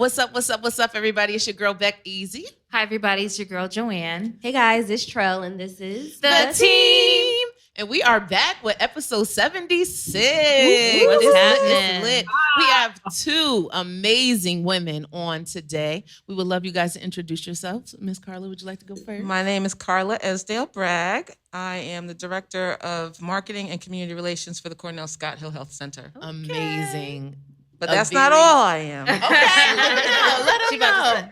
What's up, everybody? It's your girl, Beck Easy. Hi, everybody. It's your girl, Joanne. Hey, guys. It's Trell, and this is Theteam. And we are back with episode 76. What's happening? Lit. We have two amazing women on today. We would love you guys to introduce yourselves. Miss Carla, would you like to go first? My name is Carla Esdale Bragg. I am the Director of Marketing and Community Relations for the Cornell Scott Hill Health Center. Okay. Amazing. But that's not all I am. Okay, let them know.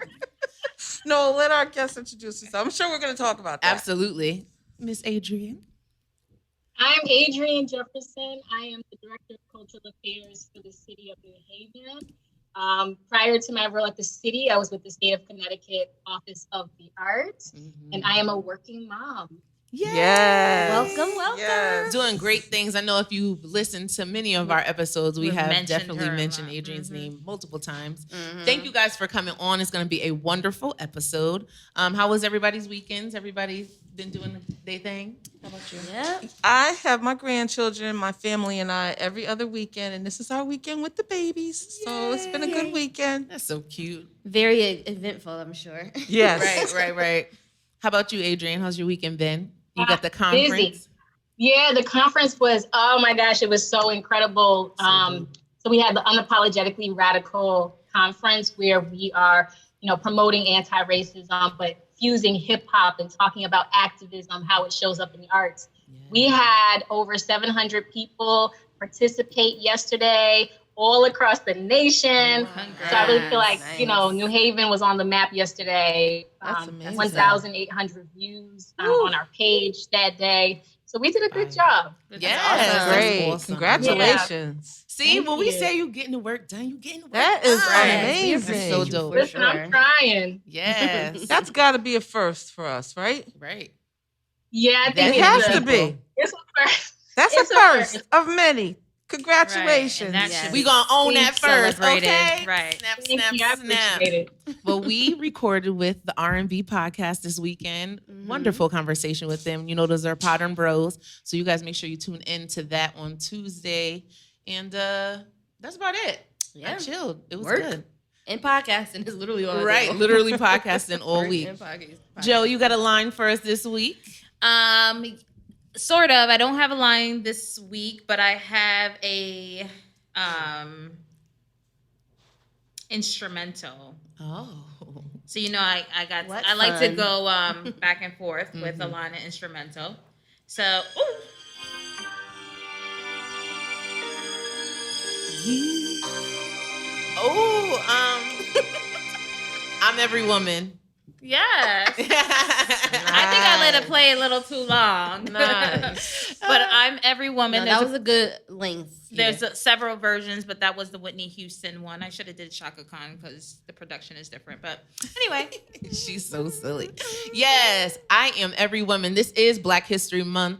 No, let our guests introduce themselves. I'm sure we're going to talk about that. Absolutely. Miss Adrian. I'm Adrian Jefferson. I am the Director of Cultural Affairs for the City of New Haven. Prior to my role at the city, I was with the State of Connecticut Office of the Arts, and I am a working mom. Yes. Welcome. Yes. Doing great things. I know if you've listened to many of our episodes, we have definitely mentioned Adrian's name multiple times. Thank you guys for coming on. It's going to be a wonderful episode. How was everybody's weekends? Everybody been doing their thing? How about you? Yeah. I have my grandchildren, my family, and I every other weekend, and this is our weekend with the babies. Yay. So it's been a good weekend. That's so cute. Very eventful, I'm sure. Yes. Right. How about you, Adrian? How's your weekend been? You got the conference? Busy. Yeah, the conference was, oh my gosh, it was so incredible. So we had the Unapologetically Radical conference where we are, promoting anti-racism, but fusing hip hop and talking about activism, how it shows up in the arts. Yeah. We had over 700 people participate yesterday, all across the nation. Wow. So I really feel like, New Haven was on the map yesterday. That's amazing. 1,800 views on our page that day. So we did a good job. Yeah, awesome. Great. Awesome. Congratulations. Yeah. See, when we say you getting the work done, you getting the work done. That is amazing. That's so dope. Listen, I'm trying. Yes. That's got to be a first for us, right? Right. Yeah, I think it has to be. It's a first. That's a first of many. Congratulations. Right. We going to own that first, okay? Right. Snap. Well, we recorded with the R&B podcast this weekend. Wonderful conversation with them. Those are Pattern Bros. So you guys make sure you tune in to that on Tuesday. And that's about it. Yeah. I chilled. It was good. And podcasting is literally all right. day. Literally podcasting all week. Joe, you got a line for us this week? Sort of. I don't have a line this week, but I have a instrumental. Oh. So I like to go back and forth with a line of instrumental. So I'm Every Woman. Yes. I think I let it play a little too long. Nice. But I'm Every Woman. No, that was a good length. There's several versions, but that was the Whitney Houston one. I should have did Shaka Khan because the production is different. But anyway. She's so silly. Yes, I am Every Woman. This is Black History Month.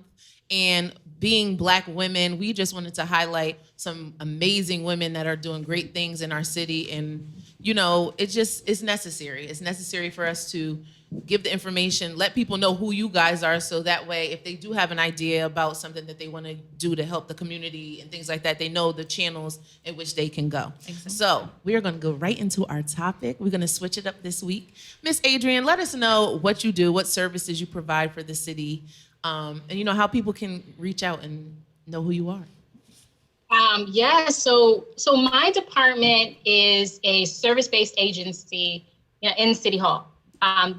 And being Black women, we just wanted to highlight some amazing women that are doing great things in our city. And, it's necessary. It's necessary for us to give the information, let people know who you guys are. So that way, if they do have an idea about something that they want to do to help the community and things like that, they know the channels in which they can go. Exactly. So we are going to go right into our topic. We're going to switch it up this week. Miss Adrian, let us know what you do, what services you provide for the city. And how people can reach out and know who you are. So my department is a service-based agency in City Hall.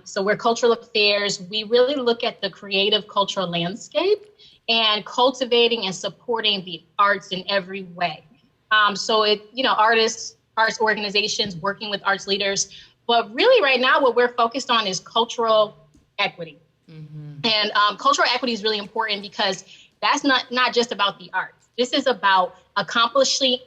So we're cultural affairs. We really look at the creative cultural landscape and cultivating and supporting the arts in every way. Artists, arts organizations, working with arts leaders. But really right now, what we're focused on is cultural equity. And cultural equity is really important because that's not just about the arts. This is about accomplishing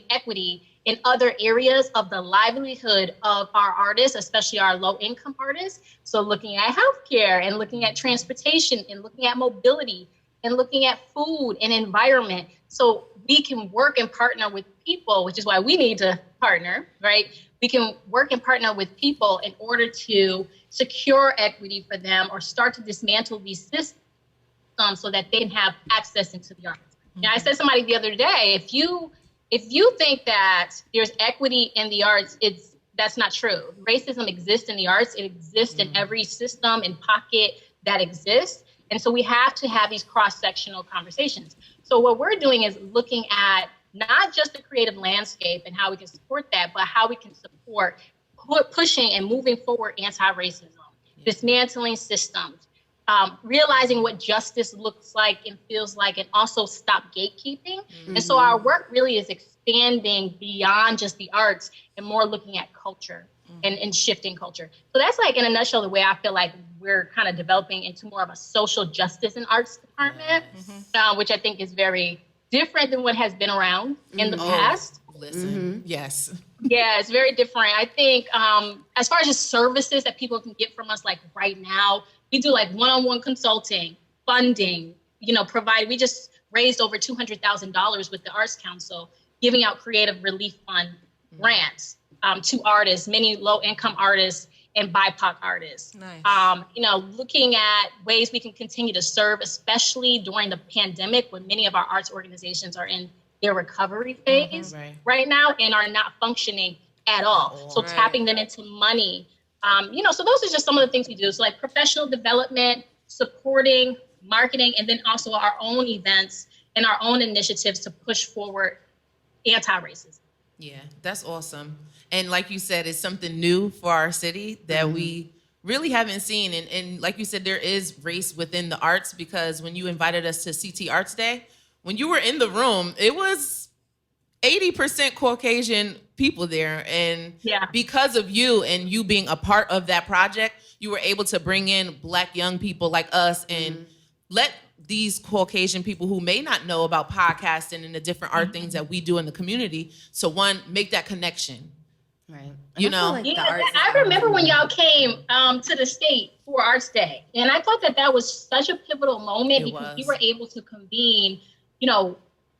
equity in other areas of the livelihood of our artists, especially our low-income artists. So looking at healthcare and looking at transportation and looking at mobility and looking at food and environment. So we can work and partner with people, which is why we need to partner, right? We can work and partner with people in order to secure equity for them or start to dismantle these systems so that they can have access into the arts. Now, I said to somebody the other day, if if you think that there's equity in the arts, that's not true. Racism exists in the arts. It exists in every system and pocket that exists. And so we have to have these cross-sectional conversations. So what we're doing is looking at not just the creative landscape and how we can support that, but how we can support pushing and moving forward anti-racism, dismantling systems, realizing what justice looks like and feels like, and also stop gatekeeping. And so our work really is expanding beyond just the arts and more looking at culture and shifting culture. So that's like, in a nutshell, the way I feel like we're kind of developing into more of a social justice and arts department, which I think is very different than what has been around in the past. Listen, yes. Yeah, it's very different. I think as far as just services that people can get from us, like right now, we do like one-on-one consulting, funding, we just raised over $200,000 with the Arts Council, giving out creative relief fund grants to artists, many low-income artists and BIPOC artists. Nice. Looking at ways we can continue to serve, especially during the pandemic when many of our arts organizations are in their recovery phase right now and are not functioning at all. So tapping them into money, so those are just some of the things we do. So like professional development, supporting, marketing, and then also our own events and our own initiatives to push forward anti-racism. Yeah, that's awesome. And like you said, it's something new for our city that we really haven't seen. And like you said, there is race within the arts, because when you invited us to CT Arts Day, when you were in the room, it was 80% Caucasian people there. And because of you and you being a part of that project, you were able to bring in Black young people like us and let these Caucasian people who may not know about podcasting and the different art things that we do in the community. So one, make that connection. Right. I remember when y'all came to the state for Arts Day, and I thought that was such a pivotal moment because we were able to convene,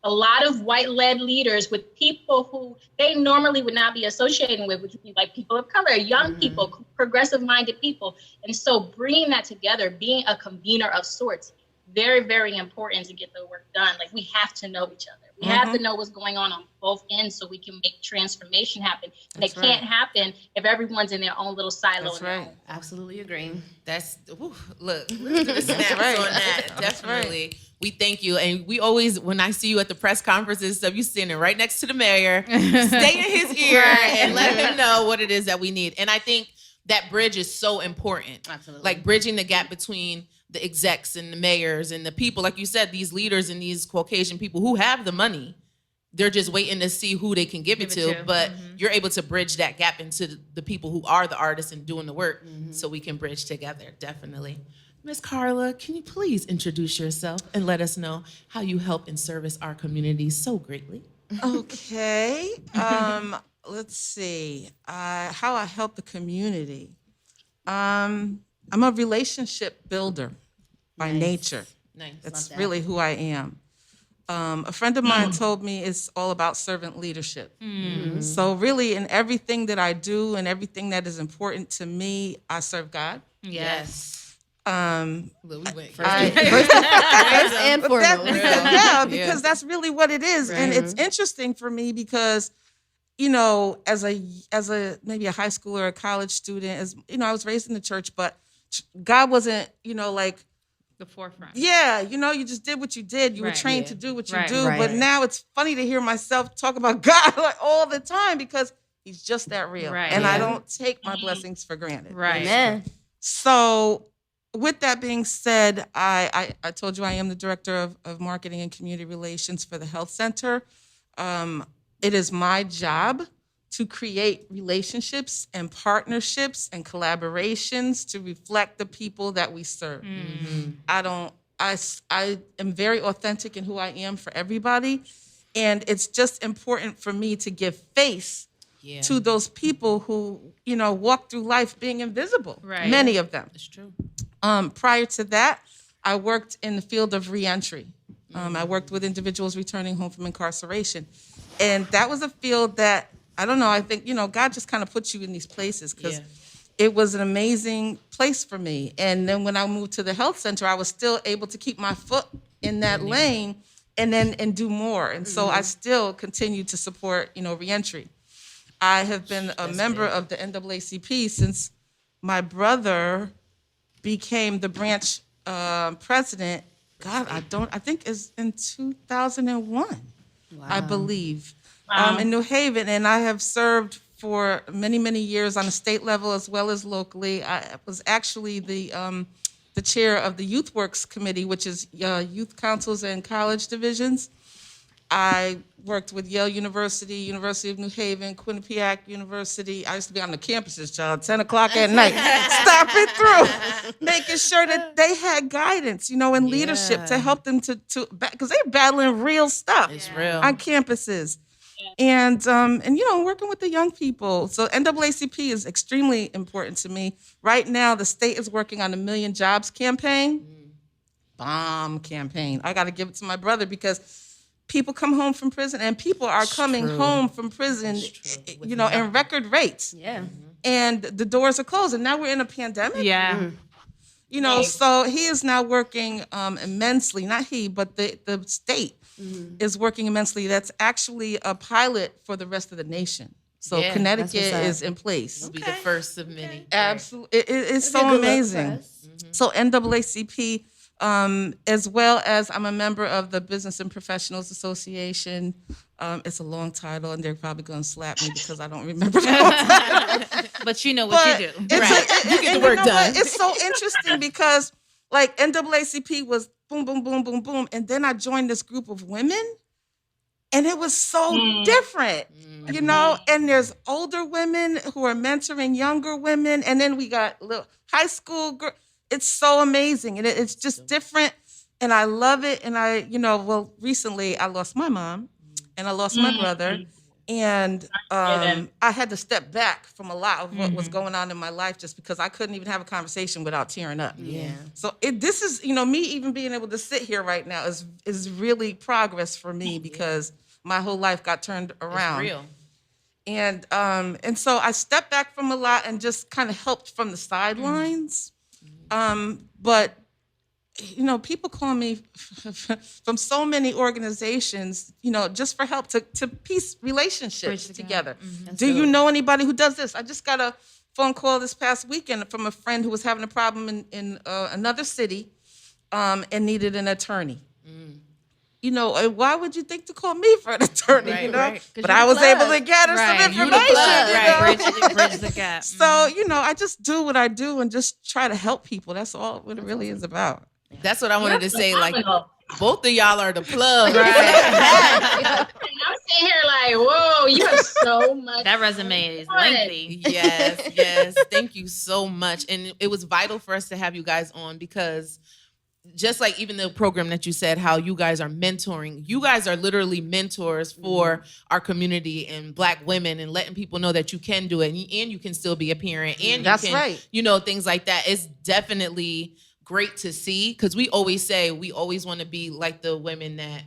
a lot of white-led leaders with people who they normally would not be associating with, which would be like people of color, young people, progressive-minded people. And so bringing that together, being a convener of sorts, very, very important to get the work done. Like, we have to know each other. We have to know what's going on both ends so we can make transformation happen. And it can't happen if everyone's in their own little silo. That's right. Absolutely agree. That's, look, the snaps on that. Definitely. We thank you. And we always, when I see you at the press conferences and stuff, you standing right next to the mayor, stay in his ear and let him know what it is that we need. And I think that bridge is so important. Absolutely. Like bridging the gap between the execs and the mayors and the people, like you said, these leaders and these Caucasian people who have the money. They're just waiting to see who they can give it to. But you're able to bridge that gap into the people who are the artists and doing the work so we can bridge together, definitely. Miss Carla, can you please introduce yourself and let us know how you help and service our community so greatly? Okay. Let's see. How I help the community. I'm a relationship builder by nature. Nice. That's really who I am. A friend of mine told me it's all about servant leadership. So really in everything that I do and everything that is important to me, I serve God. Yes. First and But foremost. because that's really what it is. And it's interesting for me because, as a maybe a high school or a college student, I was raised in the church, but God wasn't, like the forefront. Yeah, you just did what you did. You were trained to do what you do. Right. But now it's funny to hear myself talk about God like all the time because he's just that real. Right. And I don't take my blessings for granted. Right. Amen. So with that being said, I told you I am the director of marketing and community relations for the health center. It is my job to create relationships and partnerships and collaborations to reflect the people that we serve. I am very authentic in who I am for everybody. And it's just important for me to give face to those people who, walk through life being invisible. Right. Many of them. That's true. Prior to that, I worked in the field of reentry. I worked with individuals returning home from incarceration. And that was a field that, I don't know, I think, God just kind of puts you in these places because it was an amazing place for me. And then when I moved to the health center, I was still able to keep my foot in that lane and do more. And so I still continue to support, reentry. I have been a member of the NAACP since my brother became the branch president. God, I think it's in 2001, I believe, in New Haven. And I have served for many, many years on the state level as well as locally. I was actually the chair of the Youth Works Committee, which is youth councils and college divisions. I worked with Yale University, University of New Haven, Quinnipiac University. I used to be on the campuses, child, 10 o'clock at night, stomping through, making sure that they had guidance, and leadership to help them to because they're battling real stuff on campuses. And working with the young people. So NAACP is extremely important to me. Right now, the state is working on a Million Jobs campaign. Bomb campaign. I got to give it to my brother because people come home from prison, and people are coming home from prison, in record rates. Yeah. And the doors are closed, and now we're in a pandemic. Yeah. So he is now working immensely, not he, but the state is working immensely. That's actually a pilot for the rest of the nation. So Connecticut is in place. We'll be the first of many. Absolutely. It's so amazing. So NAACP, as well as I'm a member of the Business and Professionals Association. It's a long title, and they're probably going to slap me because I don't remember the whole title. But you know what you do. You get the work done. It's so interesting because like NAACP was boom, boom, boom, boom, boom. And then I joined this group of women, and it was so different, and there's older women who are mentoring younger women. And then we got little high school girls. It's so amazing. And it's just different. And I love it. And recently I lost my mom and I lost my brother. And I had to step back from a lot of what was going on in my life just because I couldn't even have a conversation without tearing up. Yeah. So this is, me even being able to sit here right now is really progress for me because my whole life got turned around. It's real. And so I stepped back from a lot and just kind of helped from the sidelines. But people call me from so many organizations, just for help to piece relationships together. Do you know anybody who does this? I just got a phone call this past weekend from a friend who was having a problem in another city and needed an attorney. Why would you think to call me for an attorney, Right. But I was able to get her some information. Bridge the gap. So, I just do what I do and just try to help people. That's all what it really is about. That's what I wanted to say. Like, both of y'all are the plug. Right. And I'm sitting here like, whoa, you have so much. That resume is lengthy. Yes. Thank you so much. And it was vital for us to have you guys on because just like even the program that you said, how you guys are mentoring, you guys are literally mentors for our community and Black women and letting people know that you can do it and you can still be a parent and That's you can, right. Things like that. It's definitely great to see because we always say we always want to be like the women that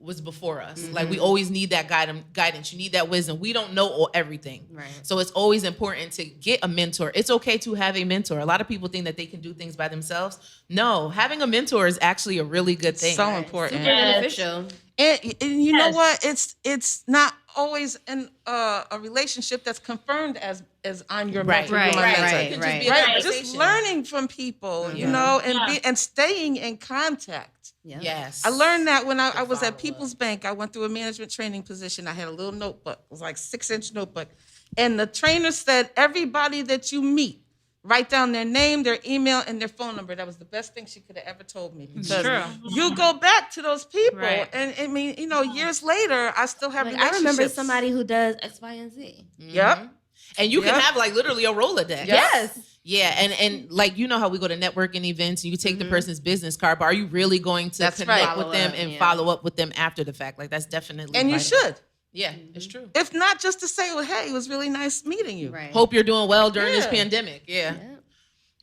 was before us. Like we always need that guidance. You need that wisdom. We don't know everything. Right. So it's always important to get a mentor. It's okay to have a mentor. A lot of people think that they can do things by themselves. No, having a mentor is actually a really good thing. So important. Super beneficial. And you know what? It's not always in a relationship that's confirmed as on your mentor. Right. You're my mentor. It can just be a Right. conversation. Just learning from people, and staying in contact. Yeah. Yes. I learned that when I was at People's Bank. I went through a management training position. I had a little notebook. It was like 6-inch notebook. And the trainer said, everybody that you meet, write down their name, their email, and their phone number. That was the best thing she could have ever told me. Because True. you go back to those people. Right. And I mean, years later, I still have Like, I relationships. remember somebody who does X, Y, and Z. Yep. And you can Yep. have like literally a Rolodex. Yes. Yeah, and like how we go to networking events and you take the person's business card, but are you really going to That's connect right. with them and follow up with them after the fact? Like that's definitely And you vital. should. Yeah, it's true. If not just to say, well, hey, it was really nice meeting you. Right. Hope you're doing well during this Yeah. pandemic. Yeah.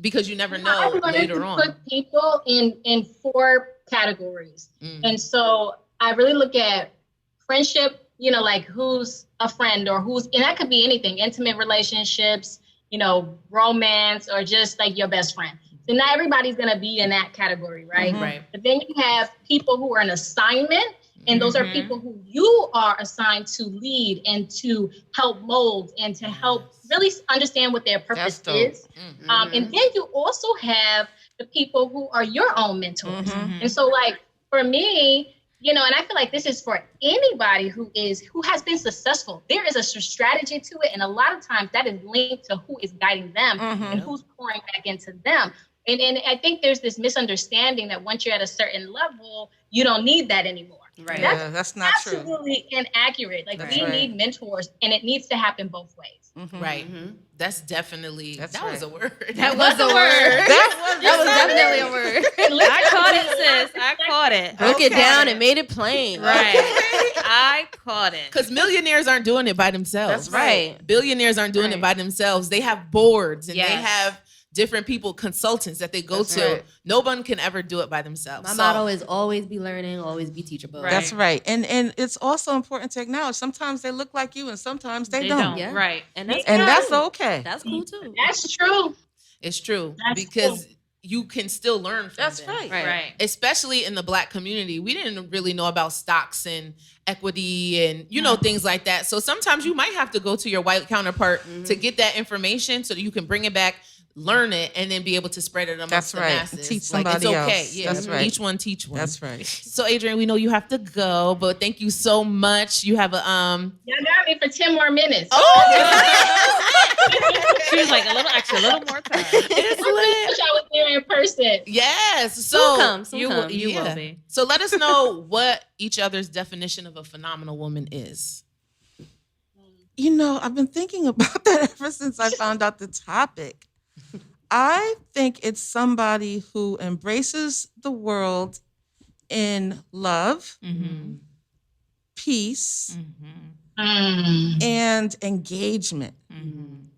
Because you never I know learned later to on. put people in 4 categories. And so I really look at friendship, like who's a friend or and that could be anything, intimate relationships, romance, or just like your best friend. So not everybody's going to be in that category, right? Right. But then you have people who are an assignment, And those are people who you are assigned to lead and to help mold and to help really understand what their purpose is. And then you also have the people who are your own mentors. And so like for me, you know, and I feel like this is for anybody who has been successful. There is a strategy to it. And a lot of times that is linked to who is guiding them and who's pouring back into them. And I think there's this misunderstanding that once you're at a certain level, you don't need that anymore. Right. That's not true. Absolutely inaccurate. Like we need mentors, and it needs to happen both ways. Right. That's definitely, that was a word. That was a word. That was definitely a word. I caught it, sis. I caught it. Broke it down and made it plain. Right. I caught it. Because millionaires aren't doing it by themselves. That's right. Billionaires aren't doing it by themselves. They have boards and they Yes. have different people, consultants that they go That's to. right. No one can ever do it by themselves. My motto is always be learning, always be teachable. Right. That's right. And it's also important to acknowledge sometimes they look like you and sometimes they don't. Yeah. Right. And that's And cool. that's okay. That's cool too. That's true. It's true. That's Because you can still learn from That's them. right. Right. Especially in the Black community. We didn't really know about stocks and equity and, you know, things like that. So sometimes you might have to go to your white counterpart to get that information so that you can bring it back, learn it, and then be able to spread it amongst That's the right. masses. Teach Like, it's somebody okay. else. Yeah, That's right. Each one teach one. That's right. So Adrian, we know you have to go, but thank you so much. You have a Y'all got me for 10 more minutes. She was like, a little more time. it's I lit. wish I was there in person. Yes. So Soon come, soon You come. will be. So let us know what each other's definition of a phenomenal woman is. You know, I've been thinking about that ever since I found out the topic. I think it's somebody who embraces the world in love, peace, and engagement.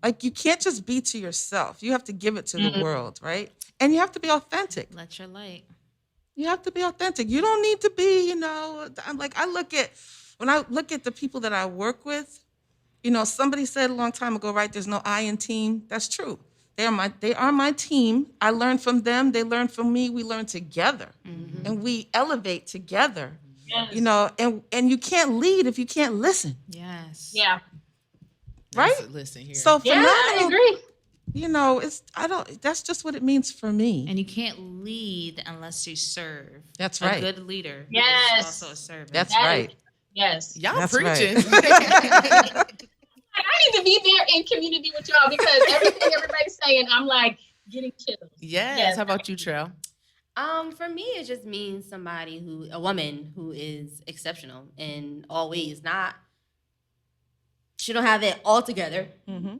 Like you can't just be to yourself. You have to give it to the world, right? And you have to be authentic. Let your light. You have to be authentic. You don't need to be, you know, when I look at the people that I work with, you know, somebody said a long time ago, right, there's no I in team. That's true. They are my team. I learn from them. They learn from me. We learn together. And we elevate together. Yes. You know, and you can't lead if you can't listen. Yes. Yeah. Right? Listen here. So Yeah, I phenomenal, agree. you know, that's just what it means for me. And you can't lead unless you serve. That's A right. good leader Yes. is also a servant. That's That right. is- yes. Y'all That's preaching. I need to be there in community with y'all because everything everybody's saying, I'm like getting chills. Yes. How about you, Trell? For me, it just means a woman who is exceptional in all ways. She don't have it all together.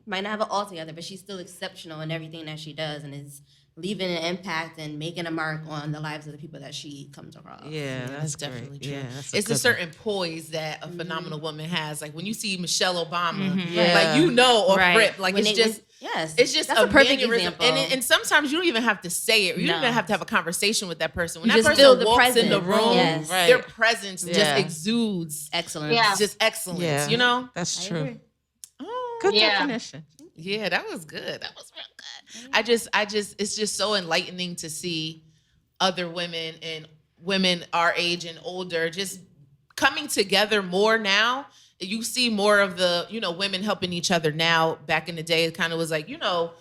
Might not have it all together, but she's still exceptional in everything that she does and is leaving an impact and making a mark on the lives of the people that she comes across. Yeah, That's great. definitely true. Yeah, that's It's a good certain poise that a phenomenal woman has. Like when you see Michelle Obama, Yeah. like you know off Right. rip, like it's just that's a perfect mannerism. example. And sometimes you don't even have to say it. You don't No. even have to have a conversation with that person. When You that just feel person the walks in the presence. room, Yes. Right. their presence just Yeah. exudes Excellent. Yeah. just excellence. Yeah. You know? That's I true. agree. Oh, Good Yeah. definition. yeah, that was good. That was real good. I just, it's just so enlightening to see other women and women our age and older just coming together more now. You see more of the, you know, women helping each other now. Back in the day, it kind of was like, you know,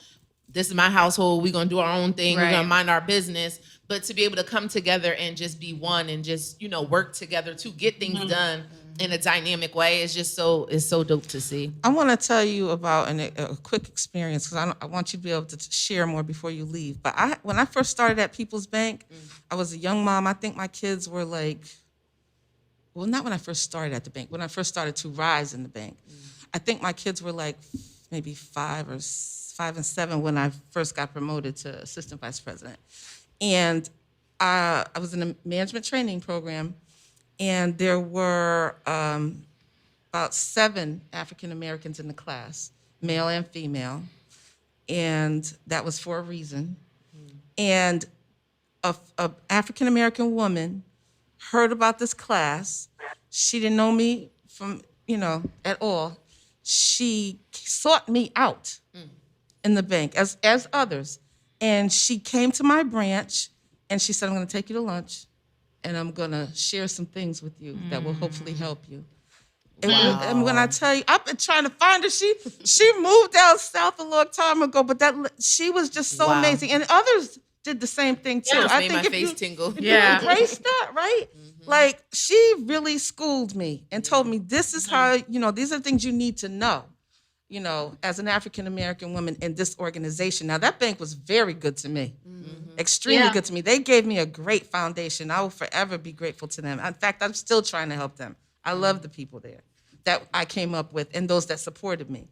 this is my household. We're going to do our own thing. We're Right. going to mind our business. But to be able to come together and just be one and just, you know, work together to get things done in a dynamic way is just it's so dope to see. I want to tell you about a quick experience because I want you to be able to share more before you leave. But when I first started at People's Bank, I was a young mom. I think my kids were like, well, not when I first started at the bank. When I first started to rise in the bank, I think my kids were like maybe 5 and 7 when I first got promoted to assistant vice president. And I was in a management training program, and there were about 7 African Americans in the class, male and female, and that was for a reason. And a African American woman heard about this class. She didn't know me from, you know, at all. She sought me out in the bank as others, and she came to my branch and she said, "I'm going to take you to lunch, and I'm going to share some things with you that will hopefully help you. Wow. And when I tell you, I've been trying to find her. She moved down south a long time ago, but she was just so amazing. And others did the same thing too. Just I made think my if face you, tingle. if you embrace that, right? Like, she really schooled me and told me, this is how, these are things you need to know, as an African-American woman in this organization. Now, that bank was very good to me, extremely good to me. They gave me a great foundation. I will forever be grateful to them. In fact, I'm still trying to help them. I love the people there that I came up with and those that supported me.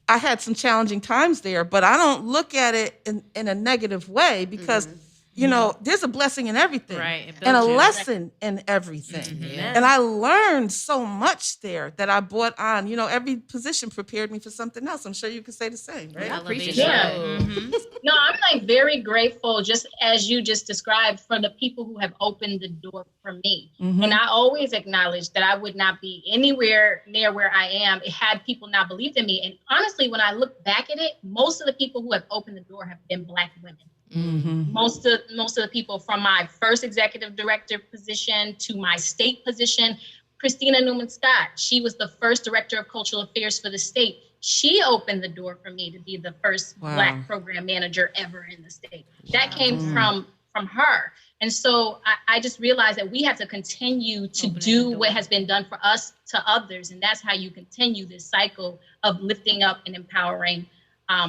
I had some challenging times there, but I don't look at it in a negative way because, there's a blessing in everything and a lesson in everything. And I learned so much there that I brought on. Every position prepared me for something else. I'm sure you could say the same, right? I appreciate No, I'm like very grateful, just as you just described, for the people who have opened the door for me. And I always acknowledge that I would not be anywhere near where I am had people not believed in me. And honestly, when I look back at it, most of the people who have opened the door have been Black women. Most of the people, from my first executive director position to my state position, Christina Newman-Scott, she was the first director of cultural affairs for the state. She opened the door for me to be the first Black program manager ever in the state. That came from her. And so I just realized that we have to continue to do what has been done for us to others. And that's how you continue this cycle of lifting up and empowering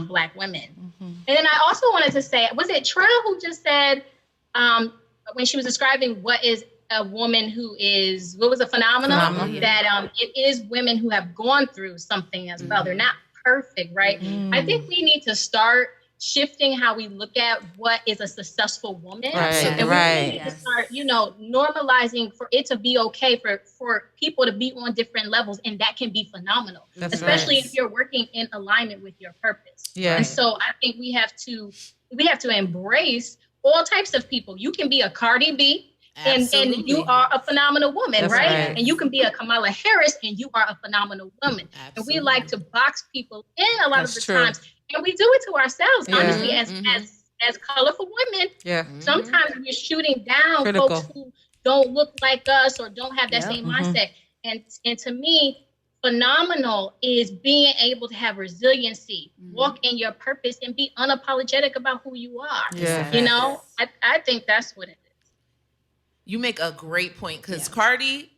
Black women. And then I also wanted to say, was it Trill who just said, when she was describing what is a woman who is, what was a phenomenon? That it is women who have gone through something as well. They're not perfect, right? I think we need to start shifting how we look at what is a successful woman. And we need to start, normalizing for it to be okay for people to be on different levels, and that can be phenomenal, especially if you're working in alignment with your purpose. And so I think we have to embrace all types of people. You can be a Cardi B, and you are a phenomenal woman, right? And you can be a Kamala Harris, and you are a phenomenal woman. And we like to box people in a lot of the times, and we do it to ourselves, honestly, as colorful women. Sometimes we're shooting down folks who don't look like us or don't have that same mindset. And to me, phenomenal is being able to have resiliency, walk in your purpose, and be unapologetic about who you are. I think that's what it is. You make a great point, because Cardi,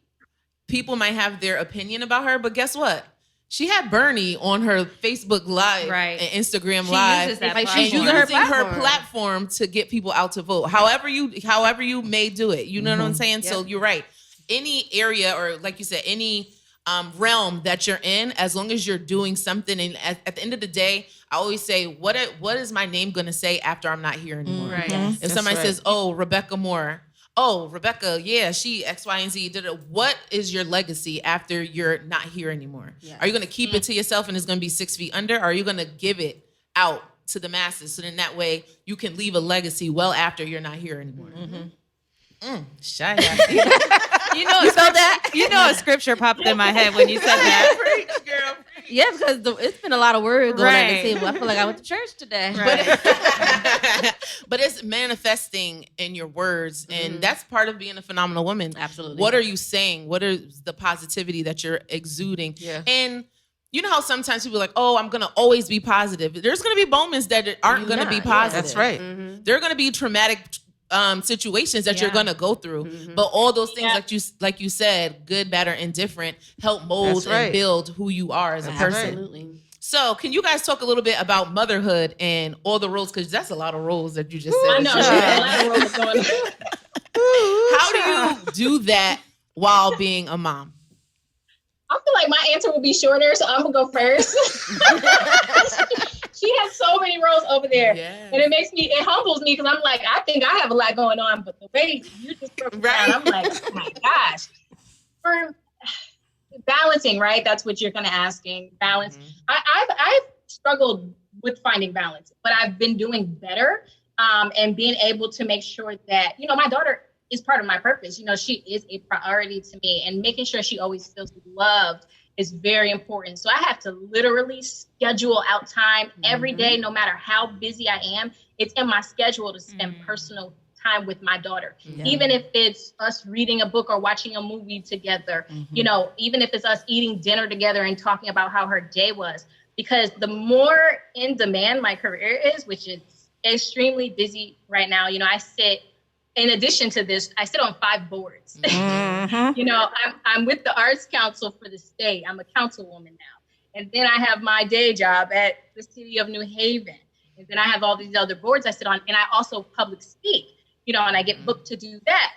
people might have their opinion about her, but guess what? She had Bernie on her Facebook Live and Instagram Live. She's using her platform to get people out to vote. However you may do it. You know what I'm saying? So you're right. Any area, or like you said, any realm that you're in, as long as you're doing something, and at the end of the day, I always say, what is my name going to say after I'm not here anymore? If somebody says, "Oh, Rebecca Moore," "Oh, Rebecca, she X, Y, and Z did it." What is your legacy after you're not here anymore? Are you going to keep it to yourself and it's going to be 6 feet under? Or are you going to give it out to the masses, so then that way you can leave a legacy well after you're not here anymore? Shy. You felt that? A scripture popped in my head when you said that. Preach, girl. Yeah, because it's been a lot of word going on the table. I feel like I went to church today. But it's manifesting in your words, and that's part of being a phenomenal woman. Absolutely. What are you saying? What is the positivity that you're exuding? And you know how sometimes people are like, "Oh, I'm going to always be positive." There's going to be moments that aren't going to be positive. That's right. There are going to be traumatic situations that you're going to go through, but all those things, like you said, good, bad, or indifferent, help mold and build who you are as a person. Absolutely. So can you guys talk a little bit about motherhood and all the roles, because that's a lot of roles that you just said. I know. A lot of roles going on. How do you do that while being a mom? I feel like my answer will be shorter, so I'm gonna go first. She has so many roles over there, and it humbles me, because I'm like, I think I have a lot going on, but the way you just broke it down, I'm like, oh my gosh. For balancing, right? That's what you're kind of asking. Balance. I've struggled with finding balance, but I've been doing better, and being able to make sure that my daughter is part of my purpose. She is a priority to me, and making sure she always feels loved is very important. So I have to literally schedule out time every day, no matter how busy I am. It's in my schedule to spend personal time with my daughter. Yeah. Even if it's us reading a book or watching a movie together, you know, even if it's us eating dinner together and talking about how her day was. Because the more in demand my career is, which is extremely busy right now, you know, in addition to this, I sit on 5 boards. You know, I'm with the Arts Council for the state. I'm a councilwoman now. And then I have my day job at the city of New Haven. And then I have all these other boards I sit on. And I also public speak, you know, and I get booked to do that.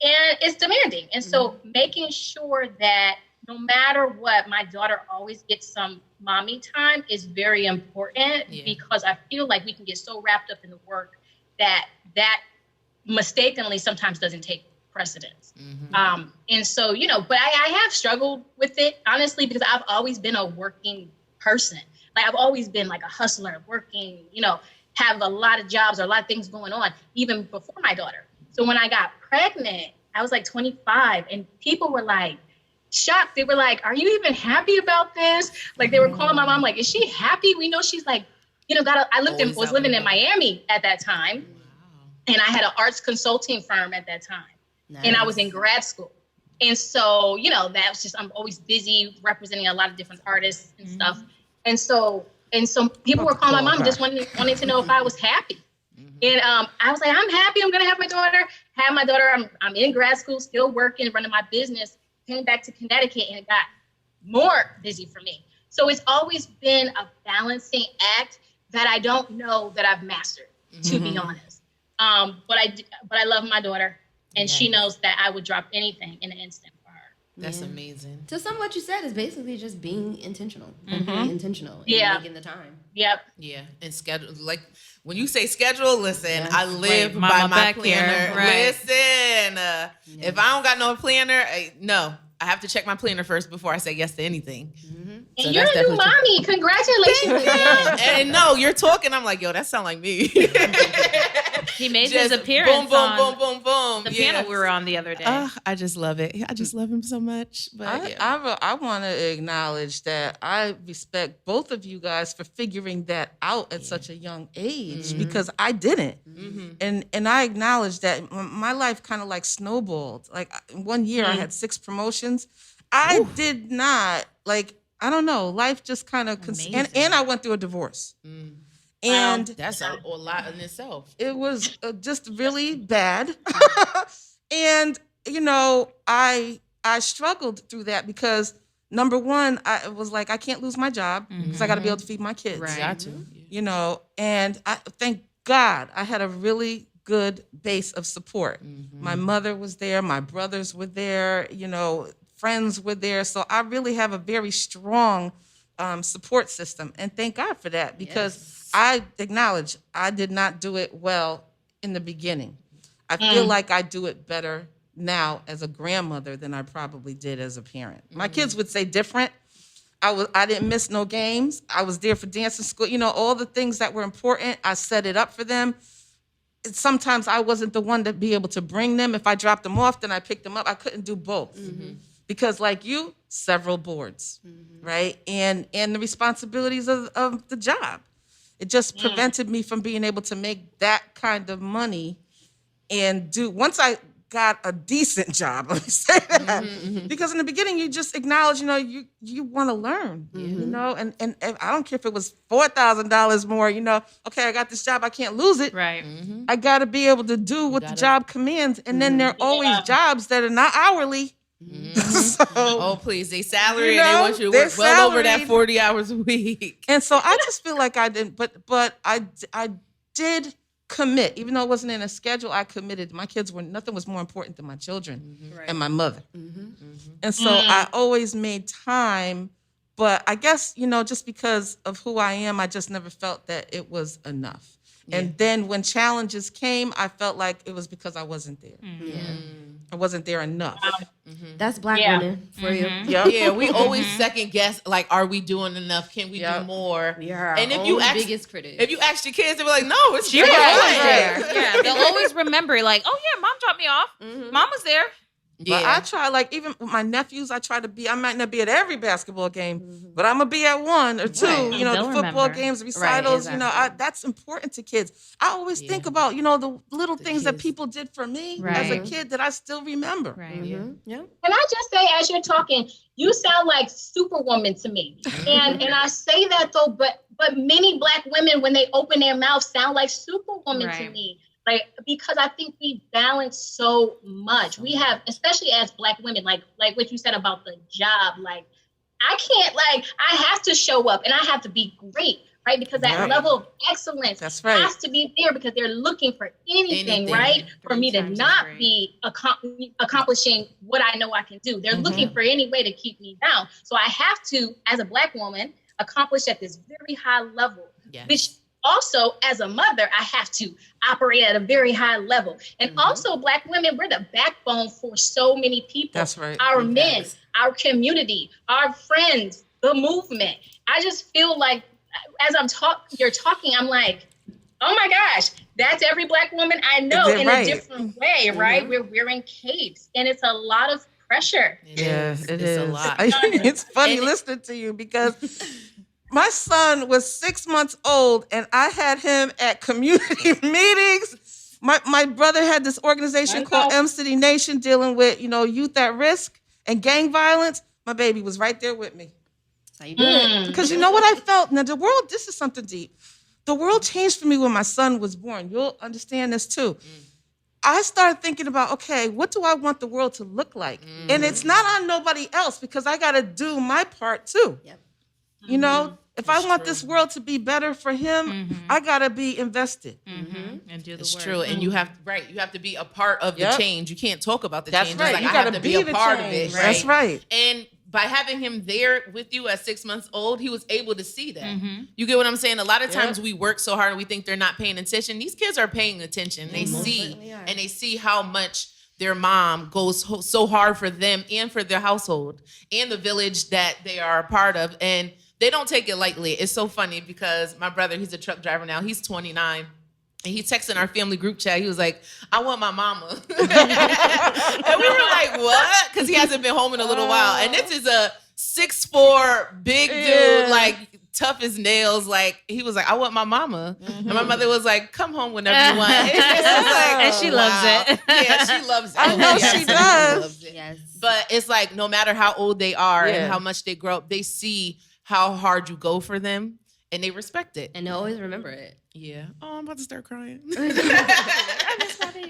And it's demanding. And so making sure that no matter what, my daughter always gets some mommy time is very important, because I feel like we can get so wrapped up in the work that mistakenly sometimes doesn't take precedence. And so, you know, but I have struggled with it, honestly, because I've always been a working person. Like, I've always been like a hustler, working, you know, have a lot of jobs or a lot of things going on, even before my daughter. So when I got pregnant, I was like 25, and people were like shocked. They were like, are you even happy about this? Like, they were calling my mom like, is she happy? We know she's like, you know, was living in Miami at that time. And I had an arts consulting firm at that time. Nice. And I was in grad school. And so, you know, that was just, I'm always busy representing a lot of different artists and stuff. And so people were calling my mom, just wanting to know if I was happy. And I was like, I'm happy. I'm going to have my daughter. I'm in grad school, still working, running my business. Came back to Connecticut, and it got more busy for me. So it's always been a balancing act that I don't know that I've mastered, to be honest. But I love my daughter, and she knows that I would drop anything in an instant for her. That's amazing. So some of what you said is basically just being intentional. Being intentional. And making the time. Yeah. And schedule. Like, when you say schedule, listen, I live by my planner. Right. Listen, if I don't got no planner, I have to check my planner first before I say yes to anything. So and you're a new mommy. Congratulations. And no, you're talking. I'm like, yo, that sound like me. He made his appearance boom, the panel we were on the other day. I just love it. I just love him so much. But I want to acknowledge that I respect both of you guys for figuring that out at such a young age, because I didn't. And I acknowledge that my life kind of like snowballed. Like, one year I had 6 promotions. I did not, like, I don't know, life just kind of, and I went through a divorce. And that's a lot in itself. It was just really bad. And, you know, I struggled through that because, number one, I was like, I can't lose my job because I got to be able to feed my kids. Right. Got to. You know, and thank God I had a really good base of support. My mother was there. My brothers were there. You know, friends were there. So I really have a very strong support system. And thank God for that, because I acknowledge I did not do it well in the beginning. I feel like I do it better now as a grandmother than I probably did as a parent. My kids would say different. I didn't miss no games. I was there for dancing school. You know, all the things that were important, I set it up for them. Sometimes I wasn't the one to be able to bring them. If I dropped them off, then I picked them up. I couldn't do both. Because like you, several boards, right? And the responsibilities of the job. It just prevented me from being able to make that kind of money and once I got a decent job, let me say that. Because in the beginning, you just acknowledge, you know, you want to learn, you know, and I don't care if it was $4,000 more, you know, okay, I got this job, I can't lose it. Right. I got to be able to do what the job commands. And then there are always jobs that are not hourly. So, please, they salary, and they want you to work well over that 40 hours a week. And so I just feel like I didn't, but I did commit, even though it wasn't in a schedule. I committed. My kids nothing was more important than my children and my mother. And so I always made time, but I guess, you know, just because of who I am, I just never felt that it was enough. And then when challenges came, I felt like it was because I wasn't there. I wasn't there enough. That's Black women for you. Yeah, we always second guess, like, are we doing enough? Can we do more? We are and our if you own ask, biggest critic. If you ask your kids, they were like, no, it's She was always there. Yeah, they'll always remember, like, oh yeah, mom dropped me off. Mom was there. But I try, like, even with my nephews, I might not be at every basketball game, but I'm going to be at one or two, Right. you know, They'll the football remember. games, recitals, you know, exactly. that's important to kids. I always think about, you know, the little things that kids. people did for me as a Right. kid that I still remember. Right. Yeah. Can I just say, as you're talking, you sound like Superwoman to me. And I say that though, but many Black women, when they open their mouth, sound like Superwoman to Right. me. Like, because I think we balance so much. We have, especially as Black women, like what you said about the job. Like, I can't, like, I have to show up and I have to be great, right? Because that Yep. level of excellence That's right. has to be there because they're looking for anything, Anything. right? For 3 me to times as not great. be accomplishing what I know I can do. They're looking for any way to keep me down. So I have to, as a Black woman, accomplish at this very high level, Yes. which also, as a mother, I have to operate at a very high level. And also, Black women, we're the backbone for so many people. That's right. Our Big men, facts. our community, our friends, the movement. I just feel like as you're talking, I'm like, oh my gosh, that's every Black woman I know Is it in right? a different way, right? We're wearing capes and it's a lot of pressure. It is. It It's is. a lot. It's funny And- listening to you because my son was 6 months old and I had him at community meetings. My brother had this organization called M City Nation dealing with, you know, youth at risk and gang violence. My baby was right there with me. That's how you do it. Because you know what I felt? Now, the world, this is something deep. The world changed for me when my son was born. You'll understand this too. I started thinking about, okay, what do I want the world to look like? And it's not on nobody else because I got to do my part too. Yep. You know, if I That's want true. this world to be better for him, I got to be invested. And do the It's work. true, and you have to be a part of the Yep. change. You can't talk about the That's change. right. It's like You I gotta have to be be a the part of change. it. That's right. And by having him there with you at 6 months old, he was able to see that. You get what I'm saying? A lot of times we work so hard and we think they're not paying attention. These kids are paying attention. They see, certainly are. and they see how much their mom goes so hard for them and for their household and the village that they are a part of. And they don't take it lightly. It's so funny because my brother, he's a truck driver now. He's 29. And he texted our family group chat. He was like, I want my mama. And we were like, what? Because he hasn't been home in a little while. And this is a 6'4" big dude, like tough as nails. Like, he was like, I want my mama. And my mother was like, come home whenever you want. It's like, And she loves it. Yeah, she loves it. I know She she absolutely does. loves it. Yes. But it's like, no matter how old they are Yeah. and how much they grow up, they see how hard you go for them and they respect it. And they always remember it. Yeah. Oh, I'm about to start crying.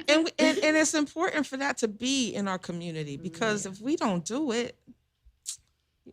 And it's important for that to be in our community because if we don't do it,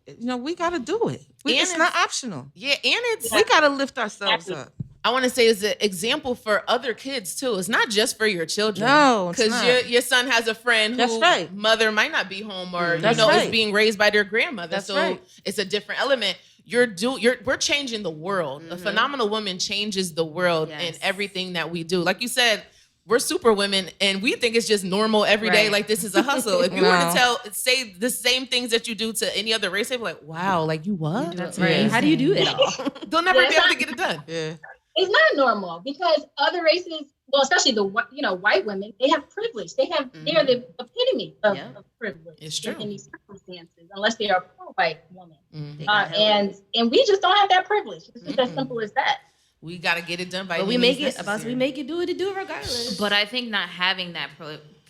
you know, we got to do it. It's not optional. Yeah, and it's We got to lift ourselves up. I want to say is an example for other kids too. It's not just for your children. No, it's because not. your son has a friend That's who right. mother might not be home or That's is right. being raised by their grandmother. That's so right. it's a different element. We're changing the world. A phenomenal woman changes the world in Yes. everything that we do. Like you said, we're super women and we think it's just normal every day. Right. Like this is a hustle. If you were No. to say the same things that you do to any other race, they'd be like, wow, like you what? That's Right. Yeah. How do you do it all? They'll never Yeah, be able to get it done. Yeah. It's not normal because other races, well, especially the white women, they have privilege. They're the epitome of privilege. It's true. in these circumstances, unless they are a poor white woman. They got help. And we just don't have that privilege. It's just as simple as that. We got to get it done by But any we make means it about necessary. we make it do it regardless. But I think not having that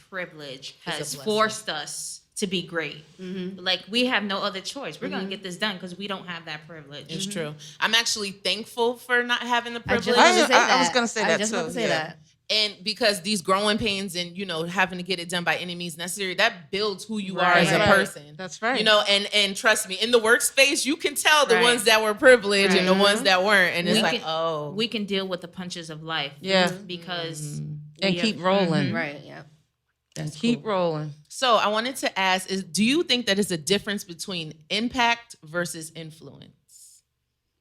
privilege has blessing. forced us to be great. Like we have no other choice. We're gonna get this done because we don't have that privilege. It's true. I'm actually thankful for not having the I privilege. just I was gonna say I that just too. want to say Yeah. that. And because these growing pains and, having to get it done by any means necessary, that builds who you are Right. as a Right. person. That's right. And trust me, in the workspace, you can tell the Right. ones that were privileged and the Right. ones that weren't. And it's We like, can- oh. We can deal with the punches of life. Yeah. Because And we keep have- rolling. Right, yeah. And keep rolling. So I wanted to ask, do you think that is a difference between impact versus influence?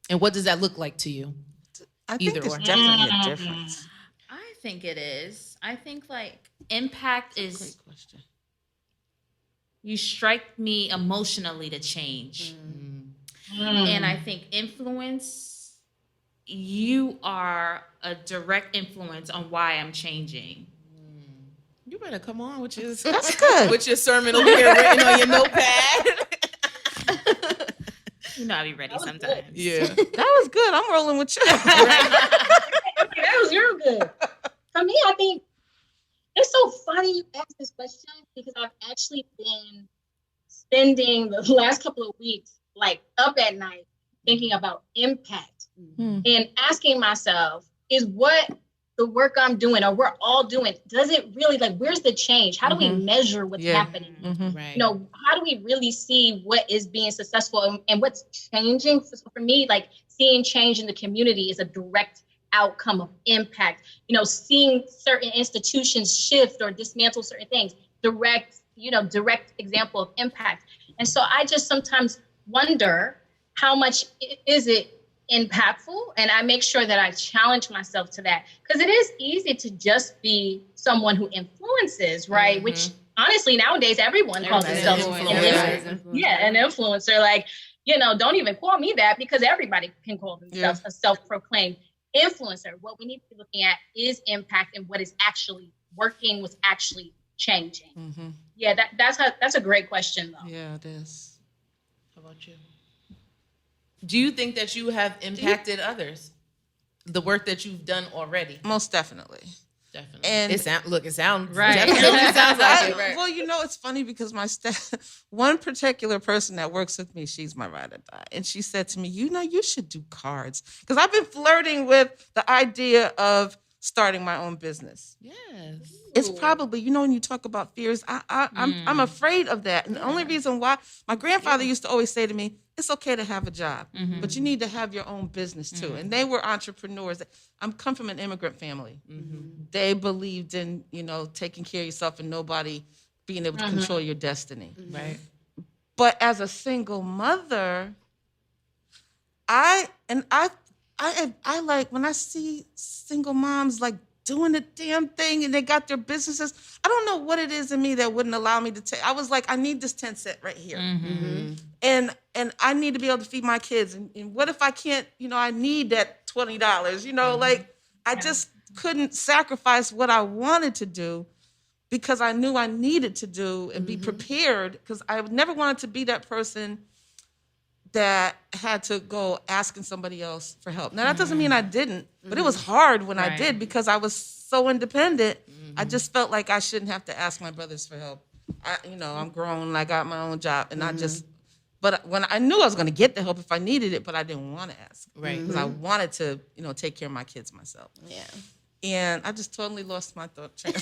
And what does that look like to you? I think Either there's or. definitely a difference. I think it is. I think like impact Great is question. you strike me emotionally to change. And I think influence, you are a direct influence on why I'm changing. You better come on with your That's good. with your sermon over here written on your notepad. You know, I be ready sometimes. Yeah. That was good. I'm rolling with you. That was real good. For me, I think it's so funny you ask this question because I've actually been spending the last couple of weeks like up at night thinking about impact and asking myself, is what the work I'm doing or we're all doing, does it really, like, where's the change? How do we measure what's happening? Right. You know, how do we really see what is being successful and what's changing? For me, like seeing change in the community is a direct outcome of impact. You know, seeing certain institutions shift or dismantle certain things, direct example of impact. And so I just sometimes wonder how much is it impactful, and I make sure that I challenge myself to that, because it is easy to just be someone who influences, right? Which honestly nowadays everyone calls themselves an influencer. Like, you know, don't even call me that, because everybody can call themselves a self-proclaimed influencer. What we need to be looking at is impact and what is actually working, what's actually changing. Yeah, that's a great question though. Yeah, it is. How about you? Do you think that you have impacted others? The work that you've done already? Most definitely. Definitely. And it sounds right. Definitely sounds like it. Right. Well, you know, it's funny because one particular person that works with me, she's my ride or die, and she said to me, you know, you should do cards, because I've been flirting with the idea of starting my own business. Yes. It's probably, you know, when you talk about fears, I'm afraid of that. And the only reason why, my grandfather used to always say to me, it's okay to have a job, but you need to have your own business too. And they were entrepreneurs. I come from an immigrant family. They believed in, you know, taking care of yourself and nobody being able to control your destiny. Right. But as a single mother, I like when I see single moms like doing the damn thing and they got their businesses. I don't know what it is in me that wouldn't allow me to take. I was like, I need this 10 cent right here. And I need to be able to feed my kids. And what if I can't, you know, I need that $20, you know, like I just couldn't sacrifice what I wanted to do because I knew I needed to do and be prepared, because I never wanted to be that person that had to go asking somebody else for help. Now, that doesn't mean I didn't, but it was hard when I did, because I was so independent. I just felt like I shouldn't have to ask my brothers for help. I'm grown, I got my own job, and but when I knew I was going to get the help if I needed it, but I didn't want to ask. Right. Because I wanted to, you know, take care of my kids myself. Yeah. And I just totally lost my thought train.